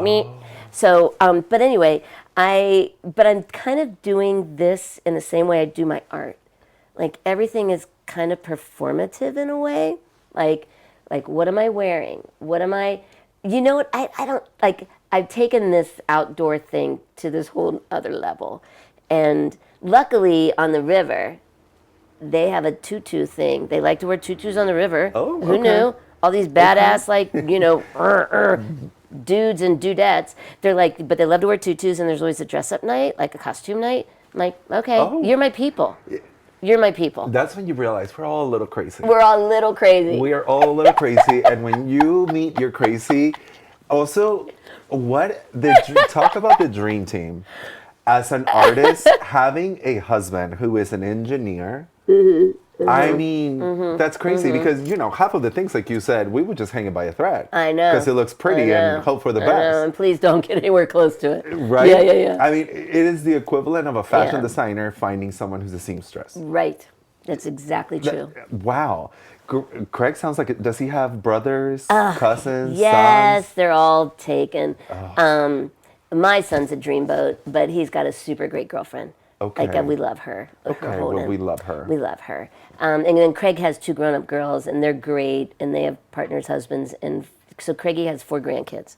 me. So, but anyway, but I'm kind of doing this in the same way I do my art. Like, everything is kind of performative in a way. Like what am I wearing? What am I, you know what, I don't, like, I've taken this outdoor thing to this whole other level. And luckily on the river, they have a tutu thing. They like to wear tutus on the river. Oh, Who knew? All these badass, like, you know, dudes and dudettes. They're like, but they love to wear tutus, and there's always a dress-up night, like a costume night. I'm like, okay, you're my people. You're my people. That's when you realize we're all a little crazy. We're all a little crazy. We are all a little crazy, and when you meet your crazy, also, talk about the dream team. As an artist, having a husband who is an engineer, I mean, that's crazy because, you know, half of the things, like you said, we would just hang it by a thread. I know. Because it looks pretty and hope for the I know, best. and please don't get anywhere close to it. Right? Yeah. I mean, it is the equivalent of a fashion Yeah. designer finding someone who's a seamstress. Right. That's exactly true. Wow. Craig sounds like, does he have brothers, cousins, Yes, sons? they're all taken. My son's a dreamboat, but he's got a super great girlfriend. Okay. Like, we love her. Okay, well, we love her. We love her. And then Craig has 2 grown-up girls, and they're great, and they have partners, husbands, and so Craigie has 4 grandkids,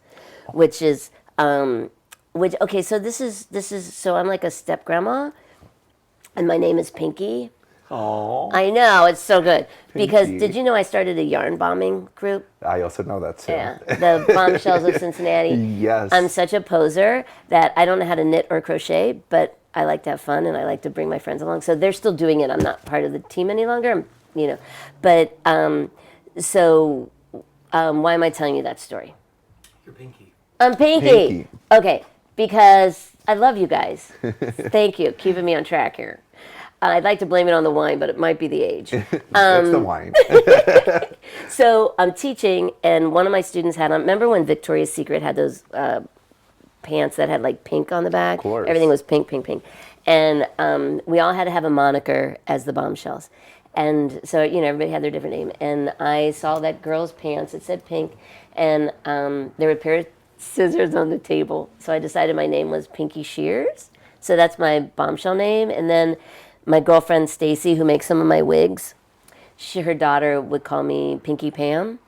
which is, okay, so this is, so I'm like a step-grandma, and my name is Pinky. Aww. I know, it's so good. Because Pinky. did you know I started a yarn bombing group? I also know that too. Yeah, the Bombshells of Cincinnati. Yes. I'm such a poser that I don't know how to knit or crochet, but I like to have fun and I like to bring my friends along. So they're still doing it. I'm not part of the team any longer. But why am I telling you that story? You're Pinky. I'm Pinky. Pinky. Okay, because I love you guys. Thank you, keeping me on track here. I'd like to blame it on the wine, but it might be the age. It's the wine. So I'm teaching, and one of my students had on, remember when Victoria's Secret had those pants that had like pink on the back? Of course. Everything was pink, pink, pink. And we all had to have a moniker as the Bombshells. And so, everybody had their different name. And I saw that girl's pants, it said pink, and there were a pair of scissors on the table. So I decided my name was Pinky Shears. So that's my Bombshell name. And then my girlfriend Stacy, who makes some of my wigs, her daughter would call me Pinky Pam.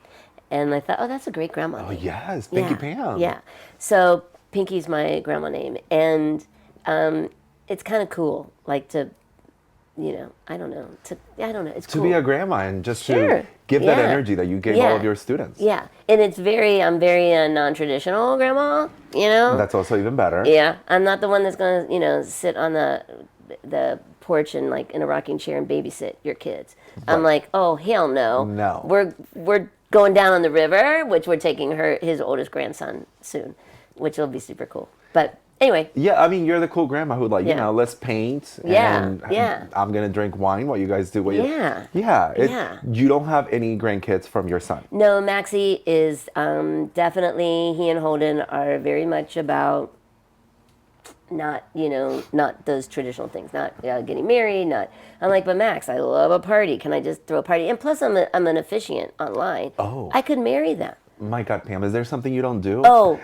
And I thought, oh, that's a great grandma name. Yes, Pinky Pam. Yeah. So Pinky's my grandma name. And it's kind of cool, like to, I don't know. It's To cool. be a grandma and just Sure. to give that Yeah. energy that you gave Yeah. all of your students. Yeah. And I'm very non-traditional grandma, That's also even better. Yeah. I'm not the one that's going to, sit on the porch and like in a rocking chair and babysit your kids. I'm like, oh, hell no. No. We're going down on the river, which we're taking his oldest grandson soon, which will be super cool. But anyway. Yeah, I mean, you're the cool grandma who Yeah. let's paint. Yeah, And yeah. I'm going to drink wine while you guys do what you... Yeah. Yeah. Yeah. You don't have any grandkids from your son. No, Maxie is definitely, he and Holden are very much about not those traditional things, not getting married, I'm like, but Max, I love a party. Can I just throw a party? And plus I'm an officiant online. Oh. I could marry them. My God, Pam, is there something you don't do? Oh.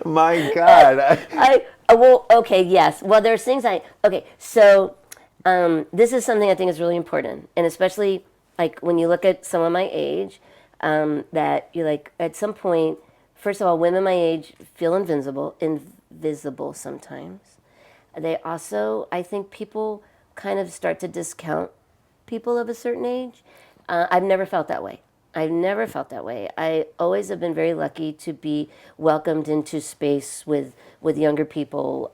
My God. Well, okay, yes. Well, there's things okay, so this is something I think is really important. And especially like when you look at someone my age, that you're like, at some point, first of all, women my age feel invisible sometimes. They also, I think people kind of start to discount people of a certain age. I've never felt that way. I've never felt that way. I always have been very lucky to be welcomed into space with younger people,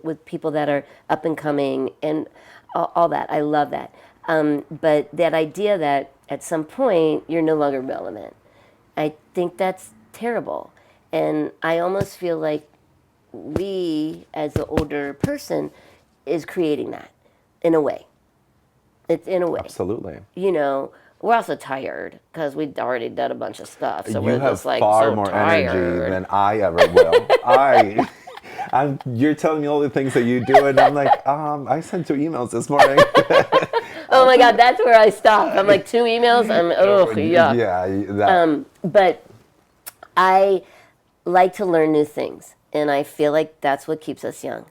with people that are up and coming, and all that. I love that. But that idea that at some point you're no longer relevant, I think that's terrible. And I almost feel like we, as the older person, is creating that in a way. It's in a way. Absolutely. You know, we're also tired because we've already done a bunch of stuff. So You we're have just like far so more tired. energy than I ever will. You're telling me all the things that you do, and I'm like, I sent 2 emails this morning. Oh my God, that's where I stop. I'm like 2 emails. Yeah. Yeah. But I like to learn new things, and I feel like that's what keeps us young.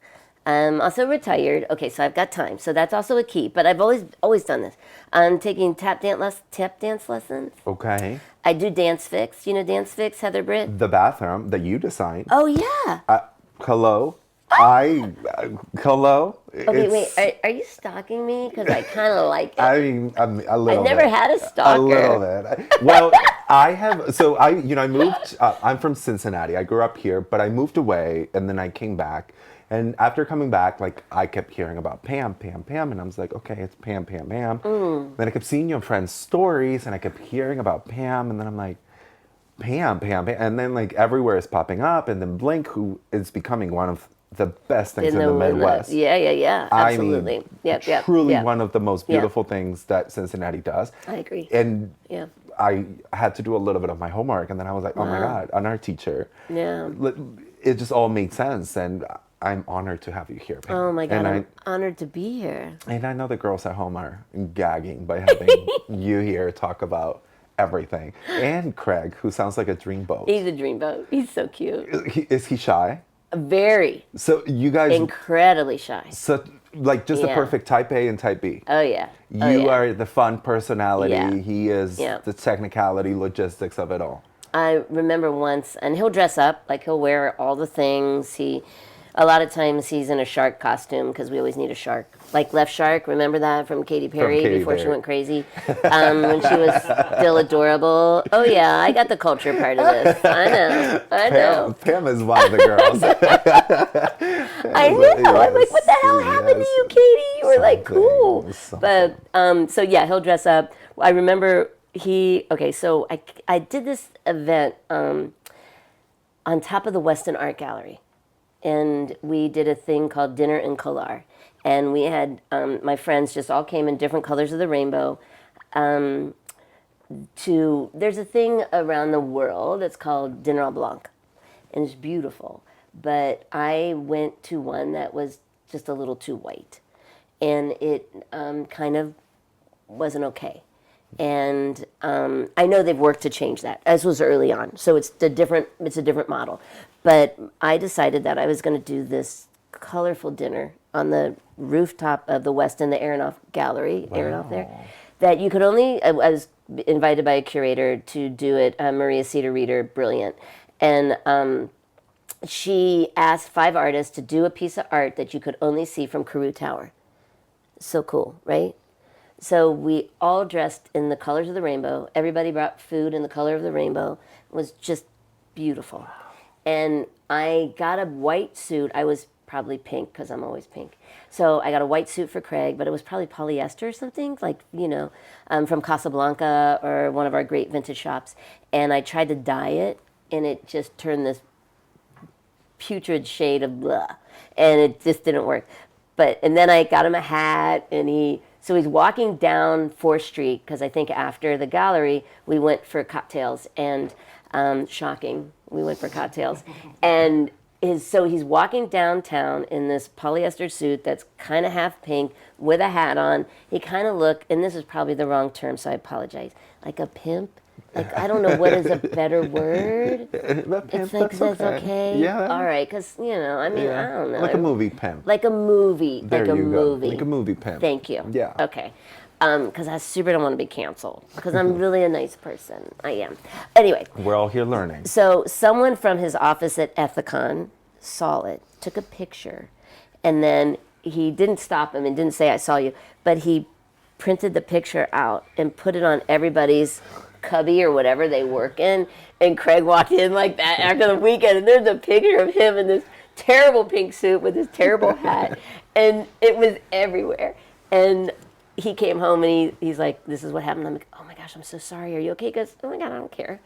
I'm also retired. Okay, so I've got time, so that's also a key. But I've always done this. I'm taking tap dance lessons. Okay. I do Dance Fix. You know Dance Fix, Heather Britt? The bathroom that you designed. Oh yeah. Hello. Hello. Okay, wait. Are you stalking me? Because I kind of like it. I mean, a little. I've never had a stalker. A little bit. Well, I have. So I moved. I'm from Cincinnati. I grew up here, but I moved away, and then I came back. And after coming back, like, I kept hearing about Pam, and I was like, okay, it's Pam. Then I kept seeing your friends' stories, and I kept hearing about Pam, and then I'm like, Pam, and then like everywhere is popping up, and then Blink, who is becoming one of the best things in the Midwest. Yeah, absolutely. I mean, truly one of the most beautiful things that Cincinnati does. I agree. And I had to do a little bit of my homework, and then I was like, oh my God, an art teacher. Yeah. It just all made sense, and I'm honored to have you here, Pam. Oh my God, and I'm honored to be here. And I know the girls at home are gagging by having you here talk about everything. And Craig, who sounds like a dreamboat. He's a dreamboat. He's so cute. Is he shy? Very. So you guys... Incredibly shy. So, like, just the perfect type A and type B. Oh, yeah. You are the fun personality. Yeah. He is the technicality, logistics of it all. I remember once, and he'll dress up, like he'll wear all the things. A lot of times he's in a shark costume because we always need a shark. Like Left Shark, remember that from Katy Perry before she went crazy? When she was still adorable. Oh yeah, I got the culture part of this. I know. Pam is one of the girls. I know. I'm like, what the hell happened to you, Katie? You were like, cool. But so yeah, he'll dress up. I remember so I did this event on top of the Weston Art Gallery. And we did a thing called Dinner in Color. And we had, my friends just all came in different colors of the rainbow. There's a thing around the world that's called Dinner Blanc. And it's beautiful. But I went to one that was just a little too white. And it kind of wasn't okay. And I know they've worked to change that. This was early on, so it's a different model. But I decided that I was going to do this colorful dinner on the rooftop of the Weston, the Aronoff Gallery, Aronoff there, that you could only. I was invited by a curator to do it, Maria Cedar Reeder, brilliant, and she asked 5 artists to do a piece of art that you could only see from Carew Tower. So cool, right? So we all dressed in the colors of the rainbow. Everybody brought food in the color of the rainbow. It was just beautiful. And I got a white suit. I was probably pink because I'm always pink. So I got a white suit for Craig, but it was probably polyester or something, like, from Casablanca or one of our great vintage shops. And I tried to dye it, and it just turned this putrid shade of blah. And it just didn't work. And then I got him a hat, and so he's walking down 4th Street, because I think after the gallery, we went for cocktails, and shocking, we went for cocktails. And so he's walking downtown in this polyester suit that's kind of half pink with a hat on. He kind of looked, and this is probably the wrong term, so I apologize, like a pimp. Like, I don't know what is a better word. It's like, that's okay. Yeah. All right, because, I don't know. Like a movie pimp. Like a movie. There like a you movie. Go. Like a movie pimp. Thank you. Yeah. Okay. because I super don't want to be canceled because I'm really a nice person. I am. Anyway, We're all here learning. so someone from his office at Ethicon saw it, took a picture, and then he didn't stop him and didn't say, I saw you, but he printed the picture out and put it on everybody's cubby or whatever they work in. And Craig walked in like that after the weekend, and there's a picture of him in this terrible pink suit with this terrible hat, and it was everywhere. And he came home and he's like, this is what happened. I'm like, oh my gosh, I'm so sorry. Are you okay? He goes, oh my God, I don't care.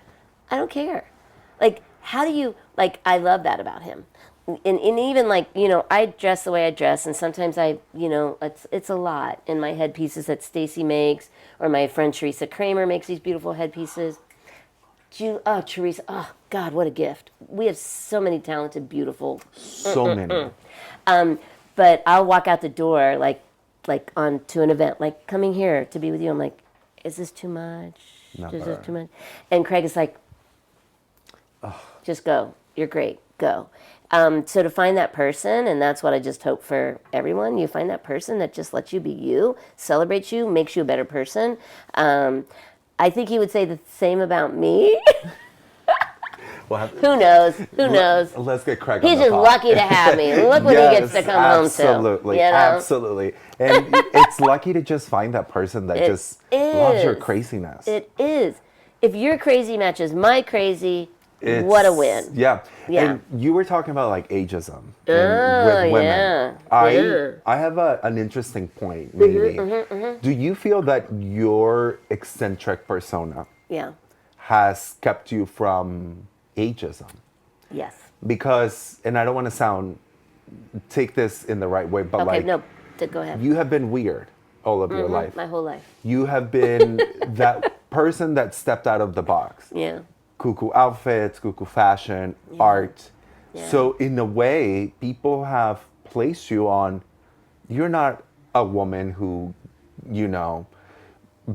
I don't care. Like, how do you, like, I love that about him. And even like, I dress the way I dress, and sometimes it's a lot in my headpieces that Stacy makes, or my friend Teresa Kramer makes these beautiful headpieces. Teresa, oh God, what a gift. We have so many talented, beautiful. So many. But I'll walk out the door like on to an event, like coming here to be with you. I'm like, is this too much? Never. Is this too much? And Craig is like, just go. You're great. Go. So to find that person, and that's what I just hope for everyone, you find that person that just lets you be you, celebrates you, makes you a better person. I think he would say the same about me. Who knows? Who knows? Let's get Craig He's on the just pod. lucky to have me. Look what he gets to come home to. Absolutely, absolutely. And it's lucky to just find that person that just loves your craziness. It is. If your crazy matches my crazy, what a win. Yeah. And you were talking about like ageism with women. I have an interesting point, maybe. Do you feel that your eccentric persona has kept you from ageism? Yes. Because, and I don't want to take this in the right way, but go ahead. You have been weird all of your life. My whole life. You have been that person that stepped out of the box. Yeah. Cuckoo outfits, cuckoo fashion, art. Yeah. So in a way, people have placed you on, you're not a woman who,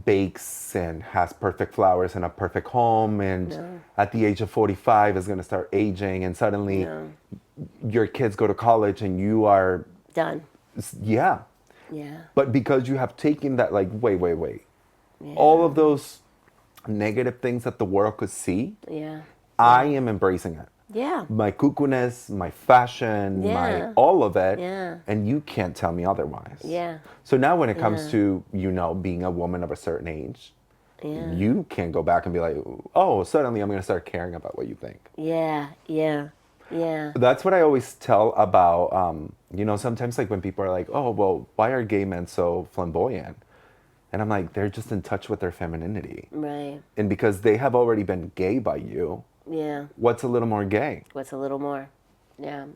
bakes and has perfect flowers and a perfect home and at the age of 45 is going to start aging and suddenly your kids go to college and you are done. Yeah. But because you have taken that, like, wait. Yeah. All of those negative things that the world could see, I am embracing it. Yeah. My cuckoo-ness, my fashion, my all of it. Yeah. And you can't tell me otherwise. Yeah. So now when it comes to, being a woman of a certain age, you can't go back and be like, oh, suddenly I'm going to start caring about what you think. Yeah. That's what I always tell about, sometimes like when people are like, oh, well, why are gay men so flamboyant? And I'm like, they're just in touch with their femininity. Right. And because they have already been gay by you. Yeah. What's a little more gay? What's a little more? Yeah.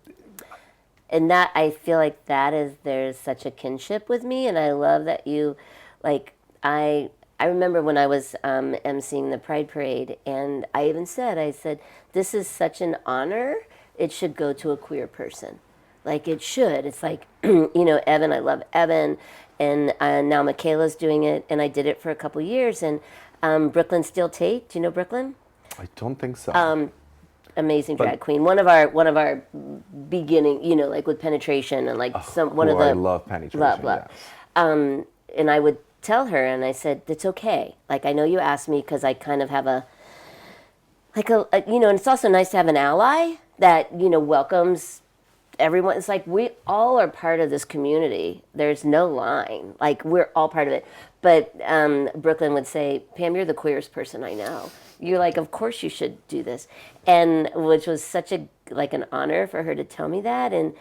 And that, I feel like there's such a kinship with me. And I love that you, like, I remember when I was emceeing the Pride Parade, and I said, this is such an honor. It should go to a queer person. Like, it should. It's like, Evan, I love Evan. And now Michaela's doing it. And I did it for a couple years. And Brooklyn Steele Tate, do you know Brooklyn? I don't think so. Amazing drag queen. One of our beginning, like with Penetration and like I love Penetration. Love. Yes. And I would tell her, and I said, it's okay. Like, I know you asked me because I kind of have and it's also nice to have an ally that, welcomes everyone. It's like we all are part of this community. There's no line. Like, we're all part of it. But Brooklyn would say, Pam, you're the queerest person I know. You're like, of course you should do this. And which was such an honor for her to tell me that, and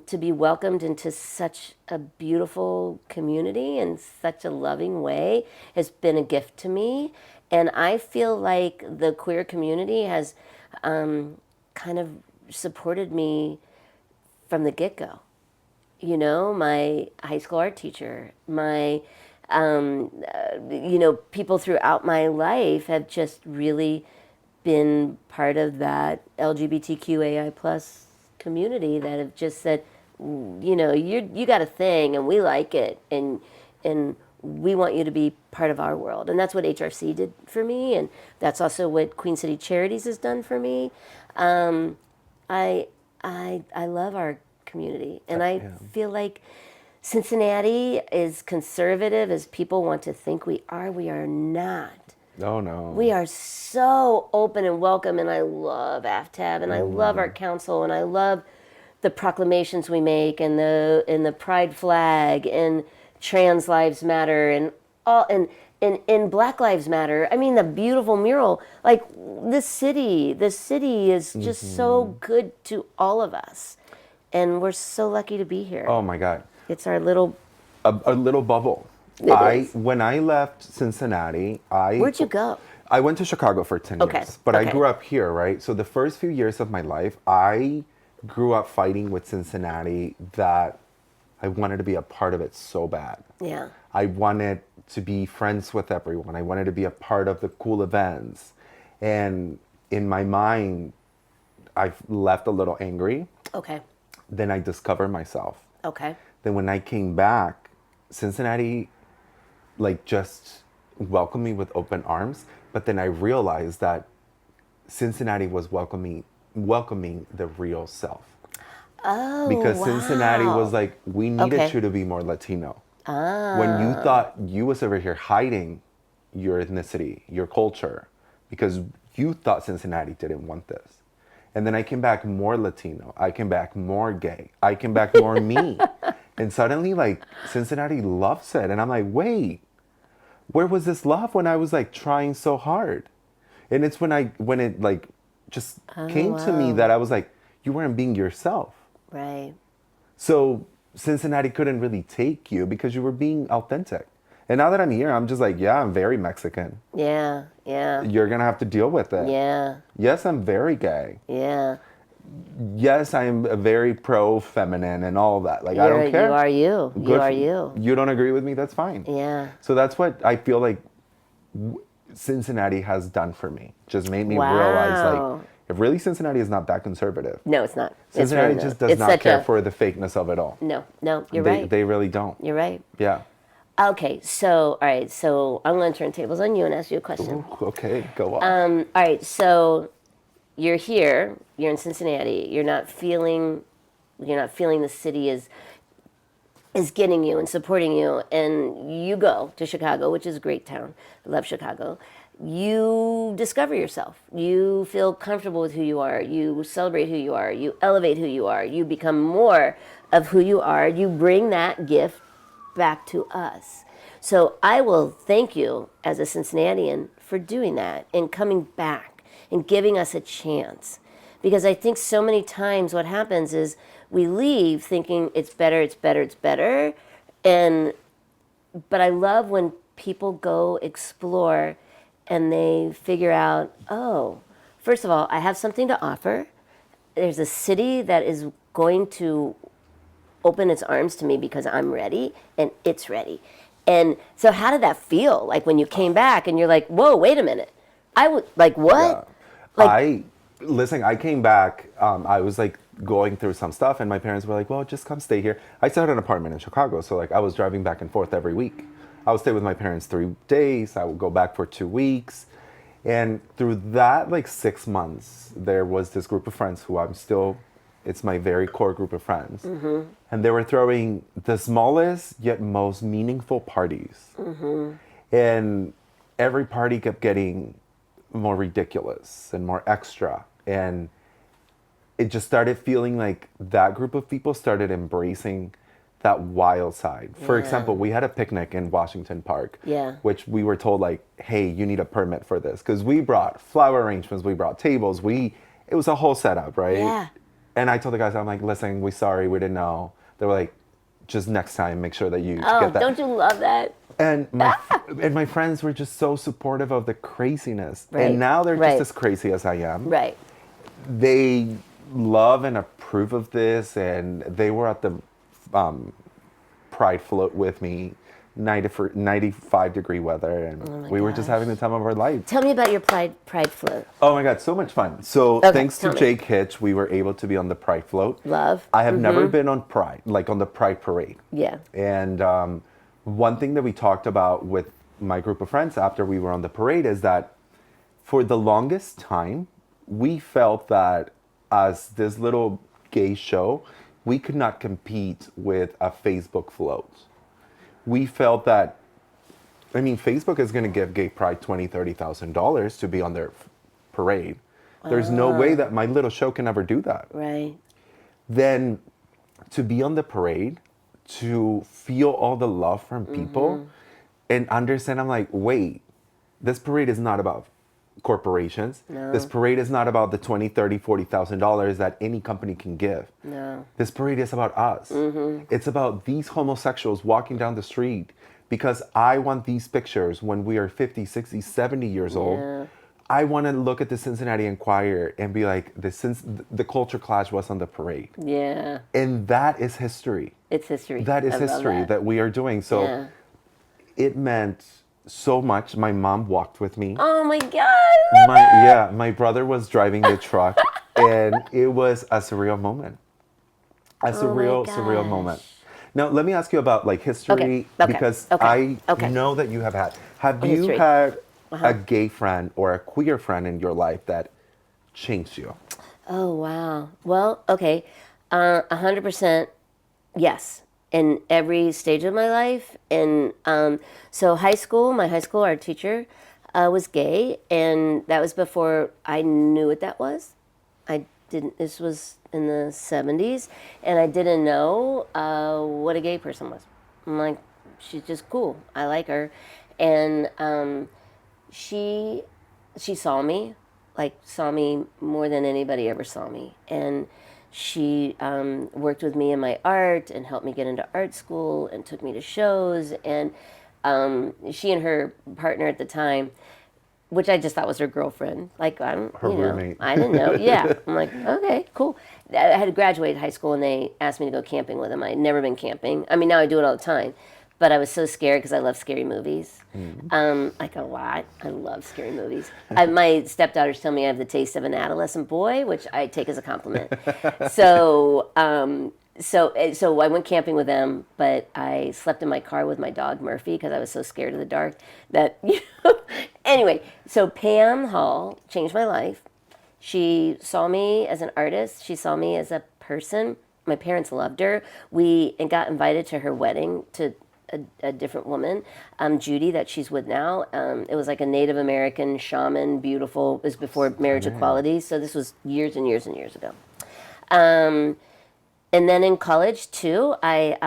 to be welcomed into such a beautiful community in such a loving way has been a gift to me. And I feel like the queer community has kind of supported me from the get-go. My high school art teacher, my people throughout my life have just really been part of that LGBTQAI plus community that have just said, you got a thing and we like it and we want you to be part of our world. And that's what HRC did for me, and that's also what Queen City Charities has done for me. I love our community, and I feel like Cincinnati is conservative as people want to think we are. We are not. Oh no. We are so open and welcome, and I love AFTAB, and I love our council, and I love the proclamations we make, and the pride flag, and trans lives matter, and all, and Black Lives Matter. I mean, the beautiful mural. Like the city is just so good to all of us, and we're so lucky to be here. Oh my God. It's our little. A little bubble. It is. When I left Cincinnati, Where'd you go? I went to Chicago for 10 Okay, years, but I okay. grew up here, right? So the first few years of my life, I grew up fighting with Cincinnati that I wanted to be a part of it so bad. Yeah. I wanted to be friends with everyone. I wanted to be a part of the cool events. And in my mind, I left a little angry. Okay. Then I discovered myself. Okay. Then when I came back, Cincinnati like just welcomed me with open arms. But then I realized that Cincinnati was welcoming the real self. Oh, Because wow. Cincinnati was like, we needed Okay. you to be more Latino. When you thought you was over here hiding your ethnicity, your culture, because you thought Cincinnati didn't want this. And then I came back more Latino. I came back more gay. I came back more me. And suddenly, like, Cincinnati loves it. And I'm like, wait, where was this love when I was like trying so hard? And it's when it like just came to me wow. that I was like, you weren't being yourself. Right. So Cincinnati couldn't really take you because you were being authentic. And now that I'm here, I'm just like, yeah, I'm very Mexican. Yeah. Yeah. You're going to have to deal with it. Yeah. Yes, I'm very gay. Yeah. Yes, I'm a very pro-feminine and all of that. Like, I don't care. You are you. Good You are for- you. You don't agree with me? That's fine. Yeah. So that's what I feel like Cincinnati has done for me. Just made me realize, Wow. like, if really Cincinnati is not that conservative. No, it's not. It's Cincinnati really just not. does It's not such care a- for the fakeness of it all. No, you're They, right. They really don't. You're right. Yeah. Okay, so, all right, so I'm going to turn tables on you and ask you a question. Ooh, okay, go on. All right, so you're here, you're in Cincinnati, you're not feeling the city is getting you and supporting you, and you go to Chicago, which is a great town. I love Chicago. You discover yourself. You feel comfortable with who you are. You celebrate who you are. You elevate who you are. You become more of who you are. You bring that gift back to us. So I will thank you as a Cincinnatian for doing that and coming back and giving us a chance. Because I think so many times what happens is we leave thinking it's better. But I love when people go explore and they figure out, oh, first of all, I have something to offer. There's a city that is going to open its arms to me because I'm ready and it's ready. And so how did that feel? Like when you came back and you're like, whoa, wait a minute. I would, like, what? Yeah. I came back, I was like going through some stuff and my parents were like, well, just come stay here. I still had an apartment in Chicago. So like I was driving back and forth every week. I would stay with my parents 3 days. I would go back for 2 weeks. And through that, like 6 months, there was this group of friends who it's my very core group of friends. Mm-hmm. And they were throwing the smallest yet most meaningful parties. Mm-hmm. And every party kept getting more ridiculous and more extra. And it just started feeling like that group of people started embracing that wild side. For example, we had a picnic in Washington Park, which we were told like, hey, you need a permit for this. Because we brought flower arrangements, we brought tables, it was a whole setup, right? Yeah. And I told the guys, I'm like, listen, we're sorry, we didn't know. They were like, just next time, make sure that you Oh, get that. don't you love that? And my friends were just so supportive of the craziness. Right. And now they're Right. just as crazy as I am. Right. They love and approve of this, and they were at the Pride float with me, 95-degree weather, and we were just having the time of our life. Tell me about your Pride float. Oh my God, so much fun. So Okay, thanks to tell me. Jake Hitch, we were able to be on the Pride float. Love. I have never been on Pride, like on the Pride parade. Yeah. And one thing that we talked about with my group of friends after we were on the parade is that for the longest time, we felt that as this little gay show, we could not compete with a Facebook float. We felt that, I mean, Facebook is going to give Gay Pride $20,000, $30,000 to be on their parade. There's no way that my little show can ever do that. Right. Then to be on the parade, to feel all the love from people and understand, I'm like, wait, this parade is not about corporations. No. This parade is not about the $20,000, $30,000, $40,000 that any company can give. No. This parade is about us. It's about these homosexuals walking down the street, because I want these pictures when we are 50, 60, 70 years old. I want to look at the Cincinnati Enquirer and be like, the culture clash was on the parade. Yeah. And that is history. It's history. That is I love history that we are doing. So it meant so much. My mom walked with me. Oh my God. My brother was driving the truck, and it was a surreal moment. A surreal moment. Now, let me ask you about like history, because I know that you have had. Have you had a gay friend or a queer friend in your life that changed you? Oh, wow. Well, okay. 100% yes. In every stage of my life. And so my high school art teacher was gay, and that was before I knew what that was. This was in the 70s, and I didn't know what a gay person was. I'm like, she's just cool. I like her. And she saw me more than anybody ever saw me. And she worked with me in my art and helped me get into art school and took me to shows. And she and her partner at the time, which I just thought was her girlfriend. Like, her roommate. I didn't know. Yeah. I'm like, okay, cool. I had graduated high school, and they asked me to go camping with them. I'd never been camping. I mean, now I do it all the time. But I was so scared because I love scary movies. Like a lot. I love scary movies. My stepdaughters tell me I have the taste of an adolescent boy, which I take as a compliment. So I went camping with them, but I slept in my car with my dog Murphy because I was so scared of the dark. Anyway, so Pam Hall changed my life. She saw me as an artist. She saw me as a person. My parents loved her. We got invited to her wedding to a different woman, Judy, that she's with now. It was like a Native American shaman, beautiful. It was before marriage equality, so this was years and years and years ago. And then in college too, I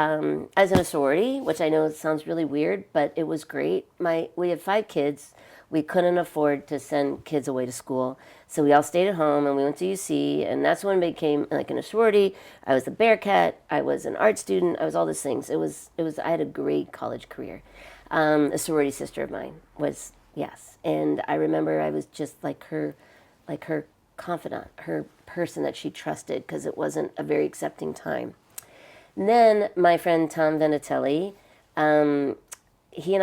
was in a sorority, which I know sounds really weird, but it was great. We had 5 kids. We couldn't afford to send kids away to school, so we all stayed at home, and we went to UC, and that's when it became like in a sorority. I was the Bearcat. I was an art student. I was all these things. It was. I had a great college career. A sorority sister of mine was, yes, and I remember I was just like her confidant, her person that she trusted, because it wasn't a very accepting time. And then my friend Tom Venatelli, he and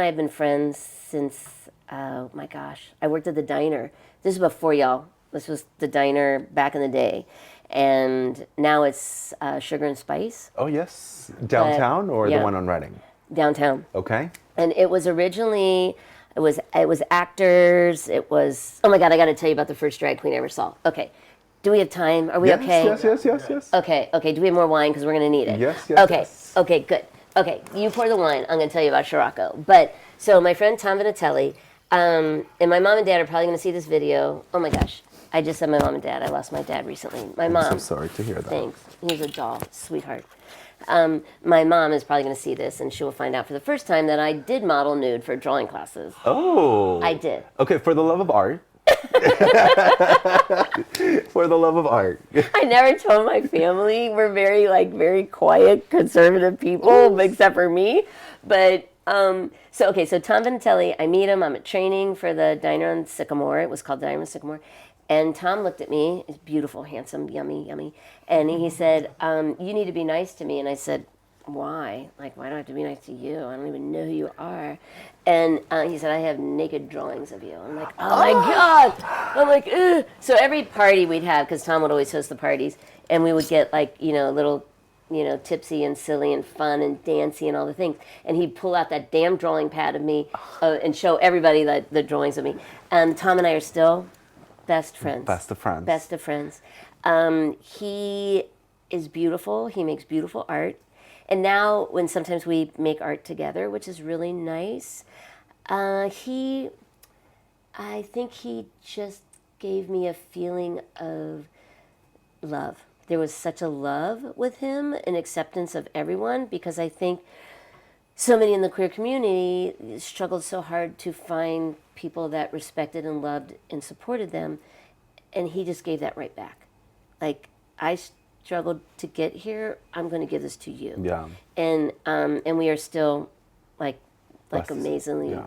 I have been friends since, oh my gosh, I worked at the diner. This is before y'all. This was the diner back in the day. And now it's Sugar and Spice. Oh, yes. Downtown or the one on Reading? Downtown. Okay. And it was originally, it was actors. It was, oh my God, I got to tell you about the first drag queen I ever saw. Okay. Do we have time? Are we okay? Yes. Okay. Do we have more wine? Because we're going to need it. Yes. Okay, good. Okay, you pour the wine. I'm going to tell you about Scirocco. But, so my friend Tom Venatelli, and my mom and dad are probably going to see this video. Oh my gosh. I just said my mom and dad. I lost my dad recently. My mom. I'm so sorry to hear that. Thanks. He's a doll, sweetheart. My mom is probably going to see this, and she will find out for the first time that I did model nude for drawing classes. Oh. I did. Okay, for the love of art. For the love of art. I never told my family. We're very quiet, conservative people, except for me. But so Tom Venatelli, I meet him. I'm at training for the diner on Sycamore. It was called Diner on Sycamore. And Tom looked at me, he's beautiful, handsome, yummy. And he said, you need to be nice to me. And I said, why? Like, why do I have to be nice to you? I don't even know who you are. And he said, I have naked drawings of you. I'm like, oh my God. I'm like, ugh. So every party we'd have, because Tom would always host the parties, and we would get like, a little, tipsy and silly and fun and dancy and all the things. And he'd pull out that damn drawing pad of me and show everybody the drawings of me. And Tom and I are still best friends. Best of friends. Best of friends. is beautiful. He makes beautiful art. And now when sometimes we make art together, which is really nice, I think he just gave me a feeling of love. There was such a love with him and acceptance of everyone, because I think so many in the queer community struggled so hard to find people that respected and loved and supported them. And he just gave that right back. Like, I struggled to get here. I'm going to give this to you. Yeah. And we are still like amazingly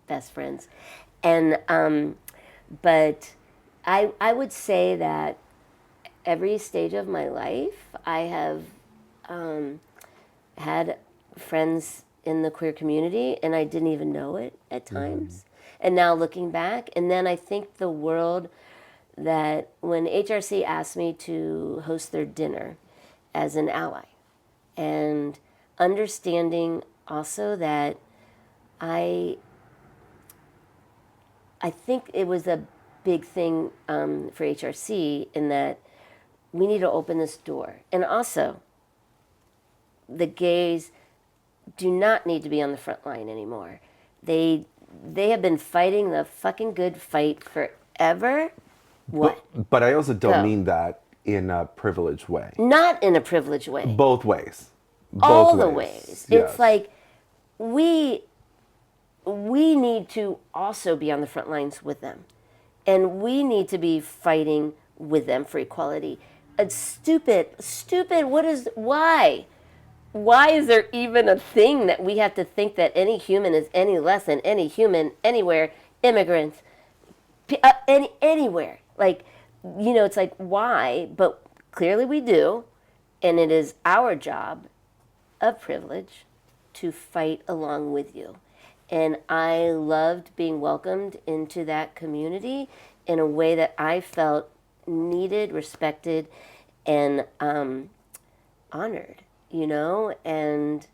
best friends. And but I would say that every stage of my life, I have had friends in the queer community, and I didn't even know it at times. And now looking back, and then I think the world, that when HRC asked me to host their dinner as an ally, and understanding also that I think it was a big thing for HRC, in that we need to open this door. And also, the gays do not need to be on the front line anymore. They have been fighting the fucking good fight forever. What? But I also don't mean that in a privileged way. Not in a privileged way. Both ways. All the ways. Yes. It's like we need to also be on the front lines with them. And we need to be fighting with them for equality. It's stupid. Why? Why is there even a thing that we have to think that any human is any less than any human anywhere, immigrants, anywhere? Like, it's like, why? But clearly we do. And it is our job of privilege to fight along with you. And I loved being welcomed into that community in a way that I felt needed, respected, and honored, And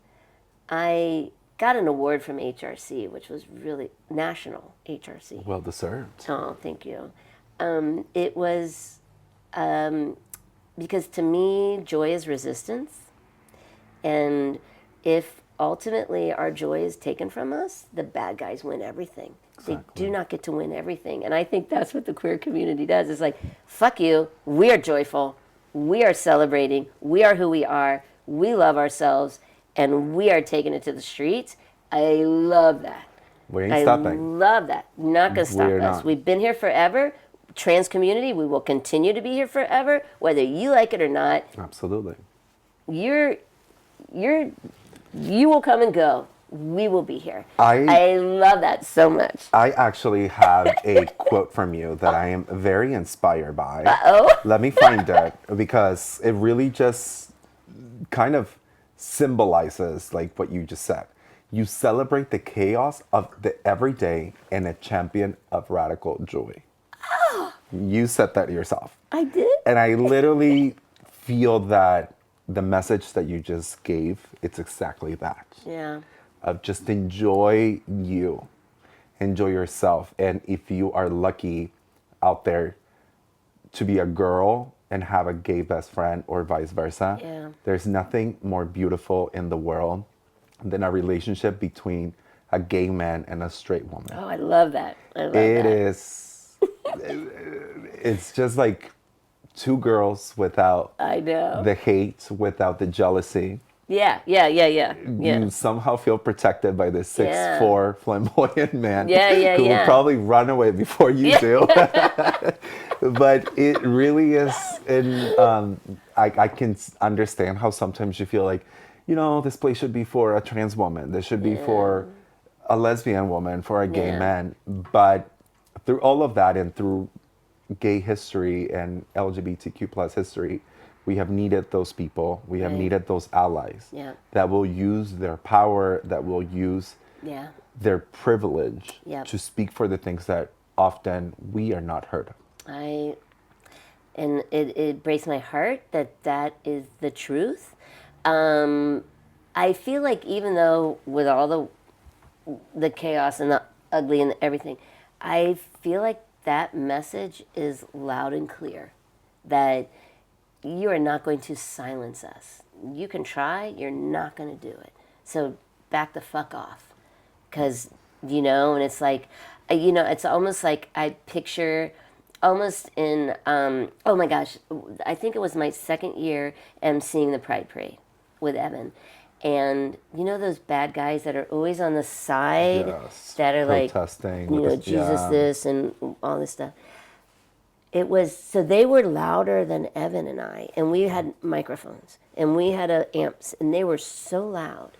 I got an award from HRC, which was really national HRC. Well deserved. Oh, thank you. It was because to me, joy is resistance. And if ultimately our joy is taken from us, the bad guys win everything. Exactly. They do not get to win everything. And I think that's what the queer community does. It's like, fuck you, we are joyful, we are celebrating, we are who we are, we love ourselves, and we are taking it to the streets. I love that. We ain't stopping. I love that. Not going to stop us. We've been here forever. Trans community, we will continue to be here forever, whether you like it or not. Absolutely. You will come and go. We will be here. I love that so much. I actually have a quote from you that I am very inspired by. Uh-oh. Let me find it, because it really just kind of symbolizes like what you just said. You celebrate the chaos of the everyday and a champion of radical joy. Oh. You said that yourself. I did? And I literally feel that the message that you just gave, it's exactly that. Yeah. Of just enjoy you, enjoy yourself. And if you are lucky out there to be a girl and have a gay best friend, or vice versa, there's nothing more beautiful in the world than a relationship between a gay man and a straight woman. Oh, I love that. It is, it's just like two girls without the hate, without the jealousy. Yeah. You somehow feel protected by this 6'4" flamboyant man who will probably run away before you do. But it really is, and I can understand how sometimes you feel like, this place should be for a trans woman. This should be for a lesbian woman, for a gay man. But through all of that, and through gay history and LGBTQ plus history, we have needed those people. We have needed those allies that will use their power, that will use their privilege to speak for the things that often we are not heard of. And it breaks my heart that is the truth. I feel like even though with all the chaos and the ugly and everything, I feel like that message is loud and clear, that you are not going to silence us. You can try, you're not going to do it. So back the fuck off. Because, and it's like, it's almost like I picture almost in, oh my gosh, I think it was my second year emceeing the Pride Parade with Evan. And those bad guys that are always on the side, Yes. that are Protesting like, Jesus this and all this stuff. It was, so they were louder than Evan and I, and we had microphones, and we had amps, and they were so loud.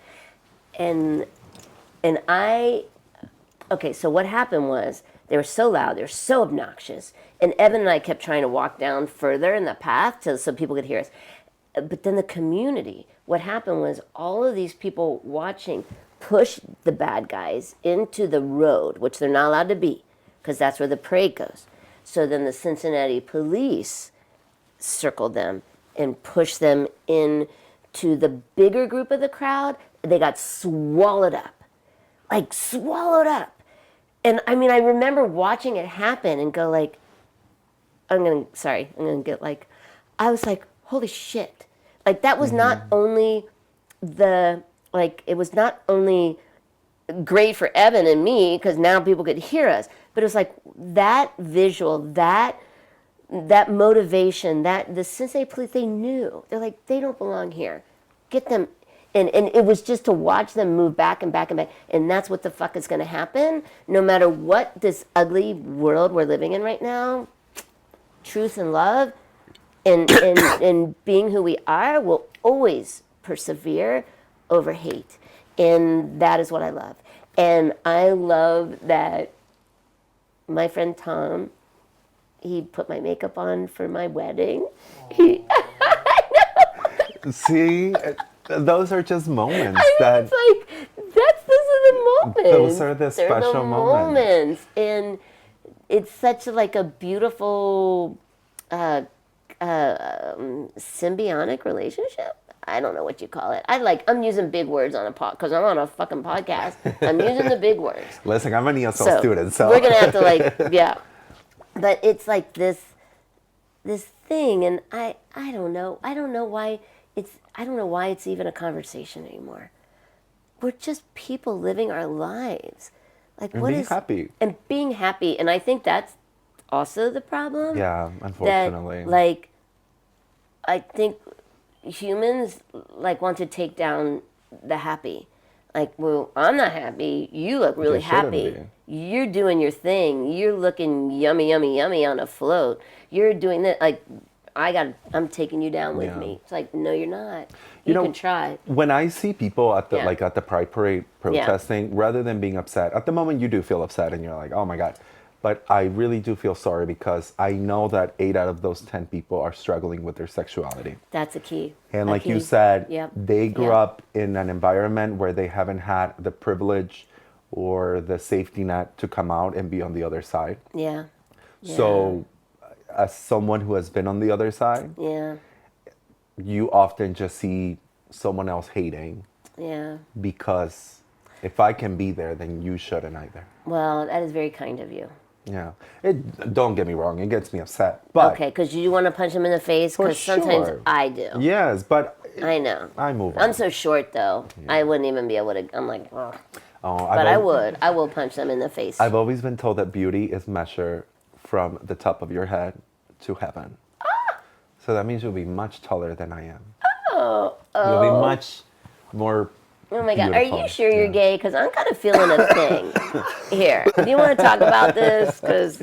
And okay, so what happened was, they were so loud, they were so obnoxious, and Evan and I kept trying to walk down further in the path so people could hear us. But then the community, what happened was all of these people watching pushed the bad guys into the road, which they're not allowed to be, because that's where the parade goes. So then the Cincinnati police circled them and pushed them into the bigger group of the crowd. They got swallowed up, like swallowed up. And I mean, I remember watching it happen and go like, I was like, holy shit. Like that was not only it was not only great for Evan and me, because now people could hear us, but it was like that visual, that motivation, that the Cincinnati police, they knew. They're like, they don't belong here. Get them. And it was just to watch them move back and back and back. And that's what the fuck is going to happen. No matter what this ugly world we're living in right now, truth and love and being who we are will always persevere over hate. And that is what I love. And I love that my friend Tom, he put my makeup on for my wedding. See, those are just moments It's like, those are the moments. Those are the special moments. And it's such like a beautiful symbiotic relationship. I don't know what you call it. I'm using big words on a because I'm on a fucking podcast. I'm using the big words. Listen, I'm an ESL student, so we're gonna have to yeah. But it's like this thing, and I don't know. I don't know why it's even a conversation anymore. We're just people living our lives. Like, what is happy. And being happy, and I think that's also the problem. Yeah, unfortunately. That, I think humans want to take down the happy. Like, well, I'm not happy. You look really happy. You're doing your thing. You're looking yummy, yummy, yummy on a float. You're doing that. Like, I'm taking you down with me. It's like, no, you're not. You can try. When I see people at the at the Pride Parade protesting, rather than being upset, at the moment you do feel upset and you're like, oh my God. But I really do feel sorry because I know that 8 out of those 10 people are struggling with their sexuality. That's a key. And like you said, they grew up in an environment where they haven't had the privilege or the safety net to come out and be on the other side. Yeah. So as someone who has been on the other side, you often just see someone else hating. Yeah. Because if I can be there, then you shouldn't either. Well, that is very kind of you. Yeah. Don't get me wrong. It gets me upset. But okay, because you want to punch him in the face? Because sometimes I do. Yes, but I know. I move on. I'm so short, though. Yeah. I wouldn't even be able to. I'm like, oh. But I would. I will punch them in the face. I've always been told that beauty is measured from the top of your head to heaven. Ah! So that means you'll be much taller than I am. Oh. You'll be much more. Oh my God, are you sure you're gay? Because I'm kind of feeling a thing. Here, do you want to talk about this? Because.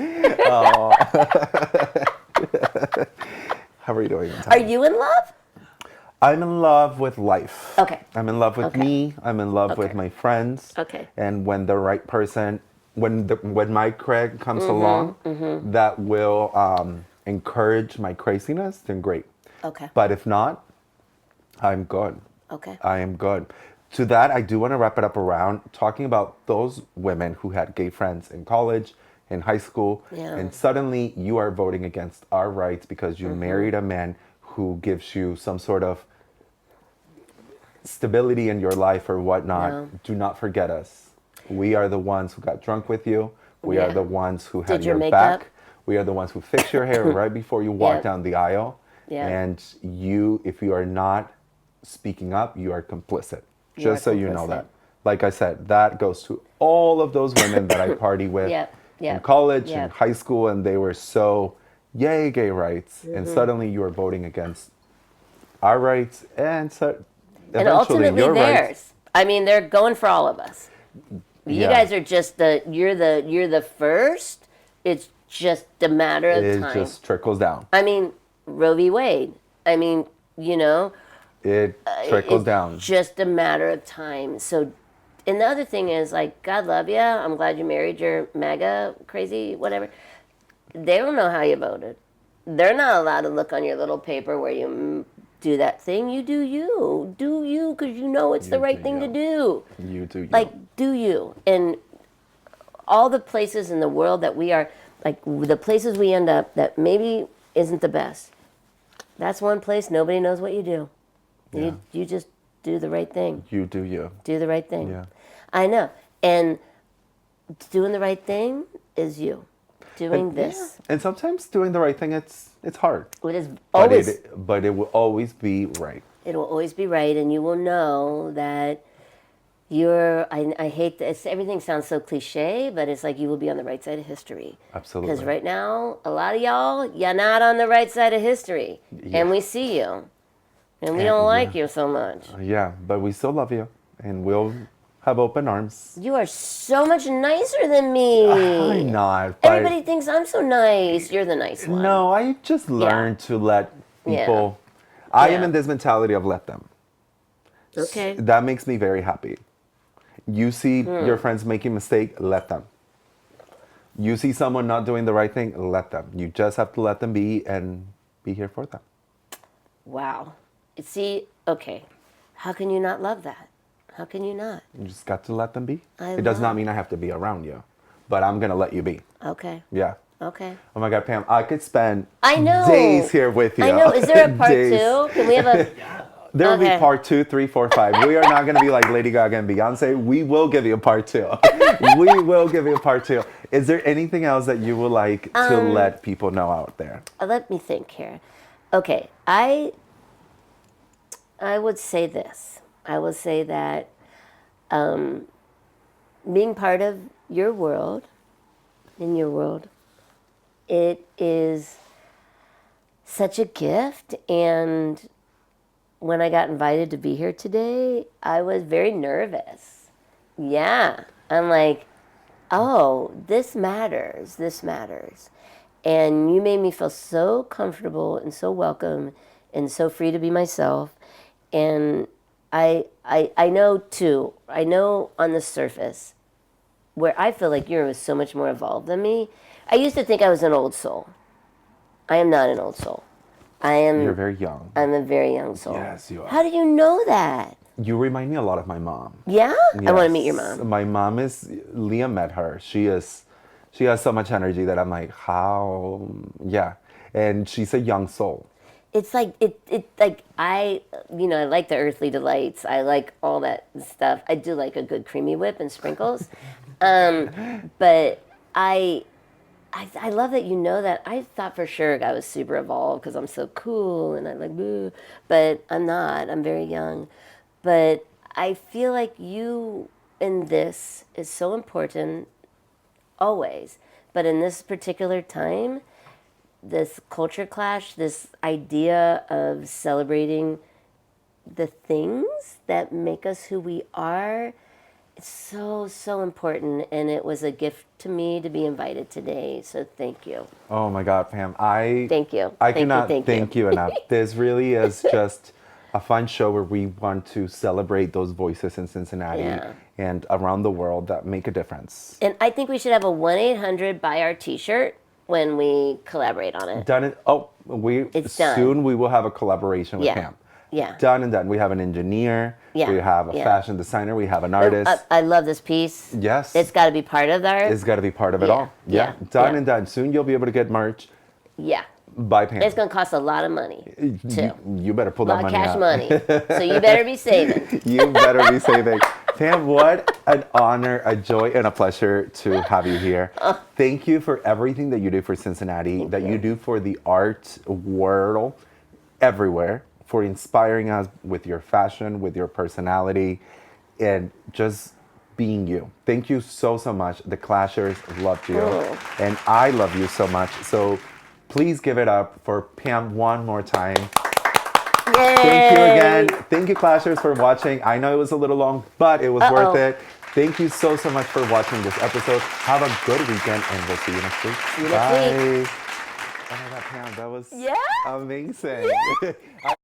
How are you doing? Are you in love? I'm in love with life. Okay. I'm in love with me. I'm in love with my friends. Okay. And when the right person, when my Craig comes along, that will encourage my craziness, then great. Okay. But if not, I'm good. Okay. I am good. To that, I do want to wrap it up around talking about those women who had gay friends in college, in high school, and suddenly you are voting against our rights because you married a man who gives you some sort of stability in your life or whatnot. Yeah. Do not forget us. We are the ones who got drunk with you. We are the ones who had your back. We are the ones who fixed your hair right before you walked down the aisle. Yeah. And if you are not speaking up, you are complicit. Just so you know that. Like I said, that goes to all of those women that I party with in college and high school, and they were so, yay, gay rights. And suddenly you are voting against our rights and and ultimately your theirs. Rights. I mean, they're going for all of us. You guys are just you're the first. It's just a matter of time. It just trickles down. I mean, Roe v. Wade. I mean, it trickles down. Just a matter of time. So, and the other thing is, like, God love you. I'm glad you married your MAGA crazy whatever. They don't know how you voted. They're not allowed to look on your little paper where you do that thing. You do you. Do you, because you know it's the right thing to do. You do you. Like, do you. And all the places in the world that we are, like, the places we end up that maybe isn't the best. That's one place nobody knows what you do. Yeah. You just do the right thing. You do you. Do the right thing. Yeah. I know. And doing the right thing is you. Doing this. Yeah. And sometimes doing the right thing, it's hard. It is always. But it will always be right. It will always be right, and you will know that I hate this. Everything sounds so cliche, but it's like you will be on the right side of history. Absolutely. Because right now, a lot of y'all, you're not on the right side of history. Yeah. And we see you. And we don't like you so much. Yeah, but we still love you. And we'll have open arms. You are so much nicer than me. I'm not. Everybody thinks I'm so nice. You're the nice one. No, I just learned to let people... I am in this mentality of let them. Okay. That makes me very happy. You see your friends making a mistake, let them. You see someone not doing the right thing, let them. You just have to let them be and be here for them. Wow. See, okay. How can you not love that? How can you not? You just got to let them be. It does not mean I have to be around you, but I'm going to let you be. Okay. Yeah. Okay. Oh my God, Pam, I could spend days here with you. I know. Is there a part 2? Can we have a... There will be part 2, 3, 4, 5. We are not going to be like Lady Gaga and Beyonce. We will give you a part 2. We will give you a part 2. Is there anything else that you would like to let people know out there? Let me think here. Okay. I would say this. I would say that being part of your world, it is such a gift. And when I got invited to be here today, I was very nervous. Yeah. I'm like, oh, this matters. This matters. And you made me feel so comfortable and so welcome and so free to be myself. And I know, too, I know on the surface, where I feel like you're so much more evolved than me. I used to think I was an old soul. I am not an old soul. You're very young. I'm a very young soul. Yes, you are. How do you know that? You remind me a lot of my mom. Yeah? Yes. I want to meet your mom. My mom is, Liam met her. She has so much energy that I'm like, how? Yeah. And she's a young soul. It's like, I like the earthly delights. I like all that stuff. I do like a good creamy whip and sprinkles. But I love that you know that. I thought for sure I was super evolved because I'm so cool and I like, boo. But I'm not. I'm very young. But I feel like you in this is so important always. But in this particular time, this culture clash, this idea of celebrating the things that make us who we are, it's so, so important. And it was a gift to me to be invited today. So thank you. Oh my God, Pam. Thank you. I cannot thank you enough. This really is just a fun show where we want to celebrate those voices in Cincinnati and around the world that make a difference. And I think we should have a 1-800 buy our t-shirt when we collaborate on it. Done it. Oh, it's done. Soon we will have a collaboration with Pam. Yeah. Done and done. We have an engineer. Yeah. We have a fashion designer. We have an artist. I love this piece. Yes. It's got to be part of our... It's got to be part of it all. Yeah. Done and done. Soon you'll be able to get merch. Yeah. By Pam. It's going to cost a lot of money, too. You better pull that money out. A lot of cash money. So you better be saving. You better be saving. Pam, what an honor, a joy, and a pleasure to have you here. Thank you for everything that you do for Cincinnati, that you do for the art world. everywhere, for inspiring us with your fashion, with your personality, and just being you. Thank you so, so much. The Clashers loved you, and I love you so much. So please give it up for Pam one more time. Yay! Thank you again. Thank you, Clashers, for watching. I know it was a little long, but it was worth it. Thank you so, so much for watching this episode. Have a good weekend, and we'll see you next week. See you next week. Oh my God, Pam, that was Yeah? amazing. Yeah.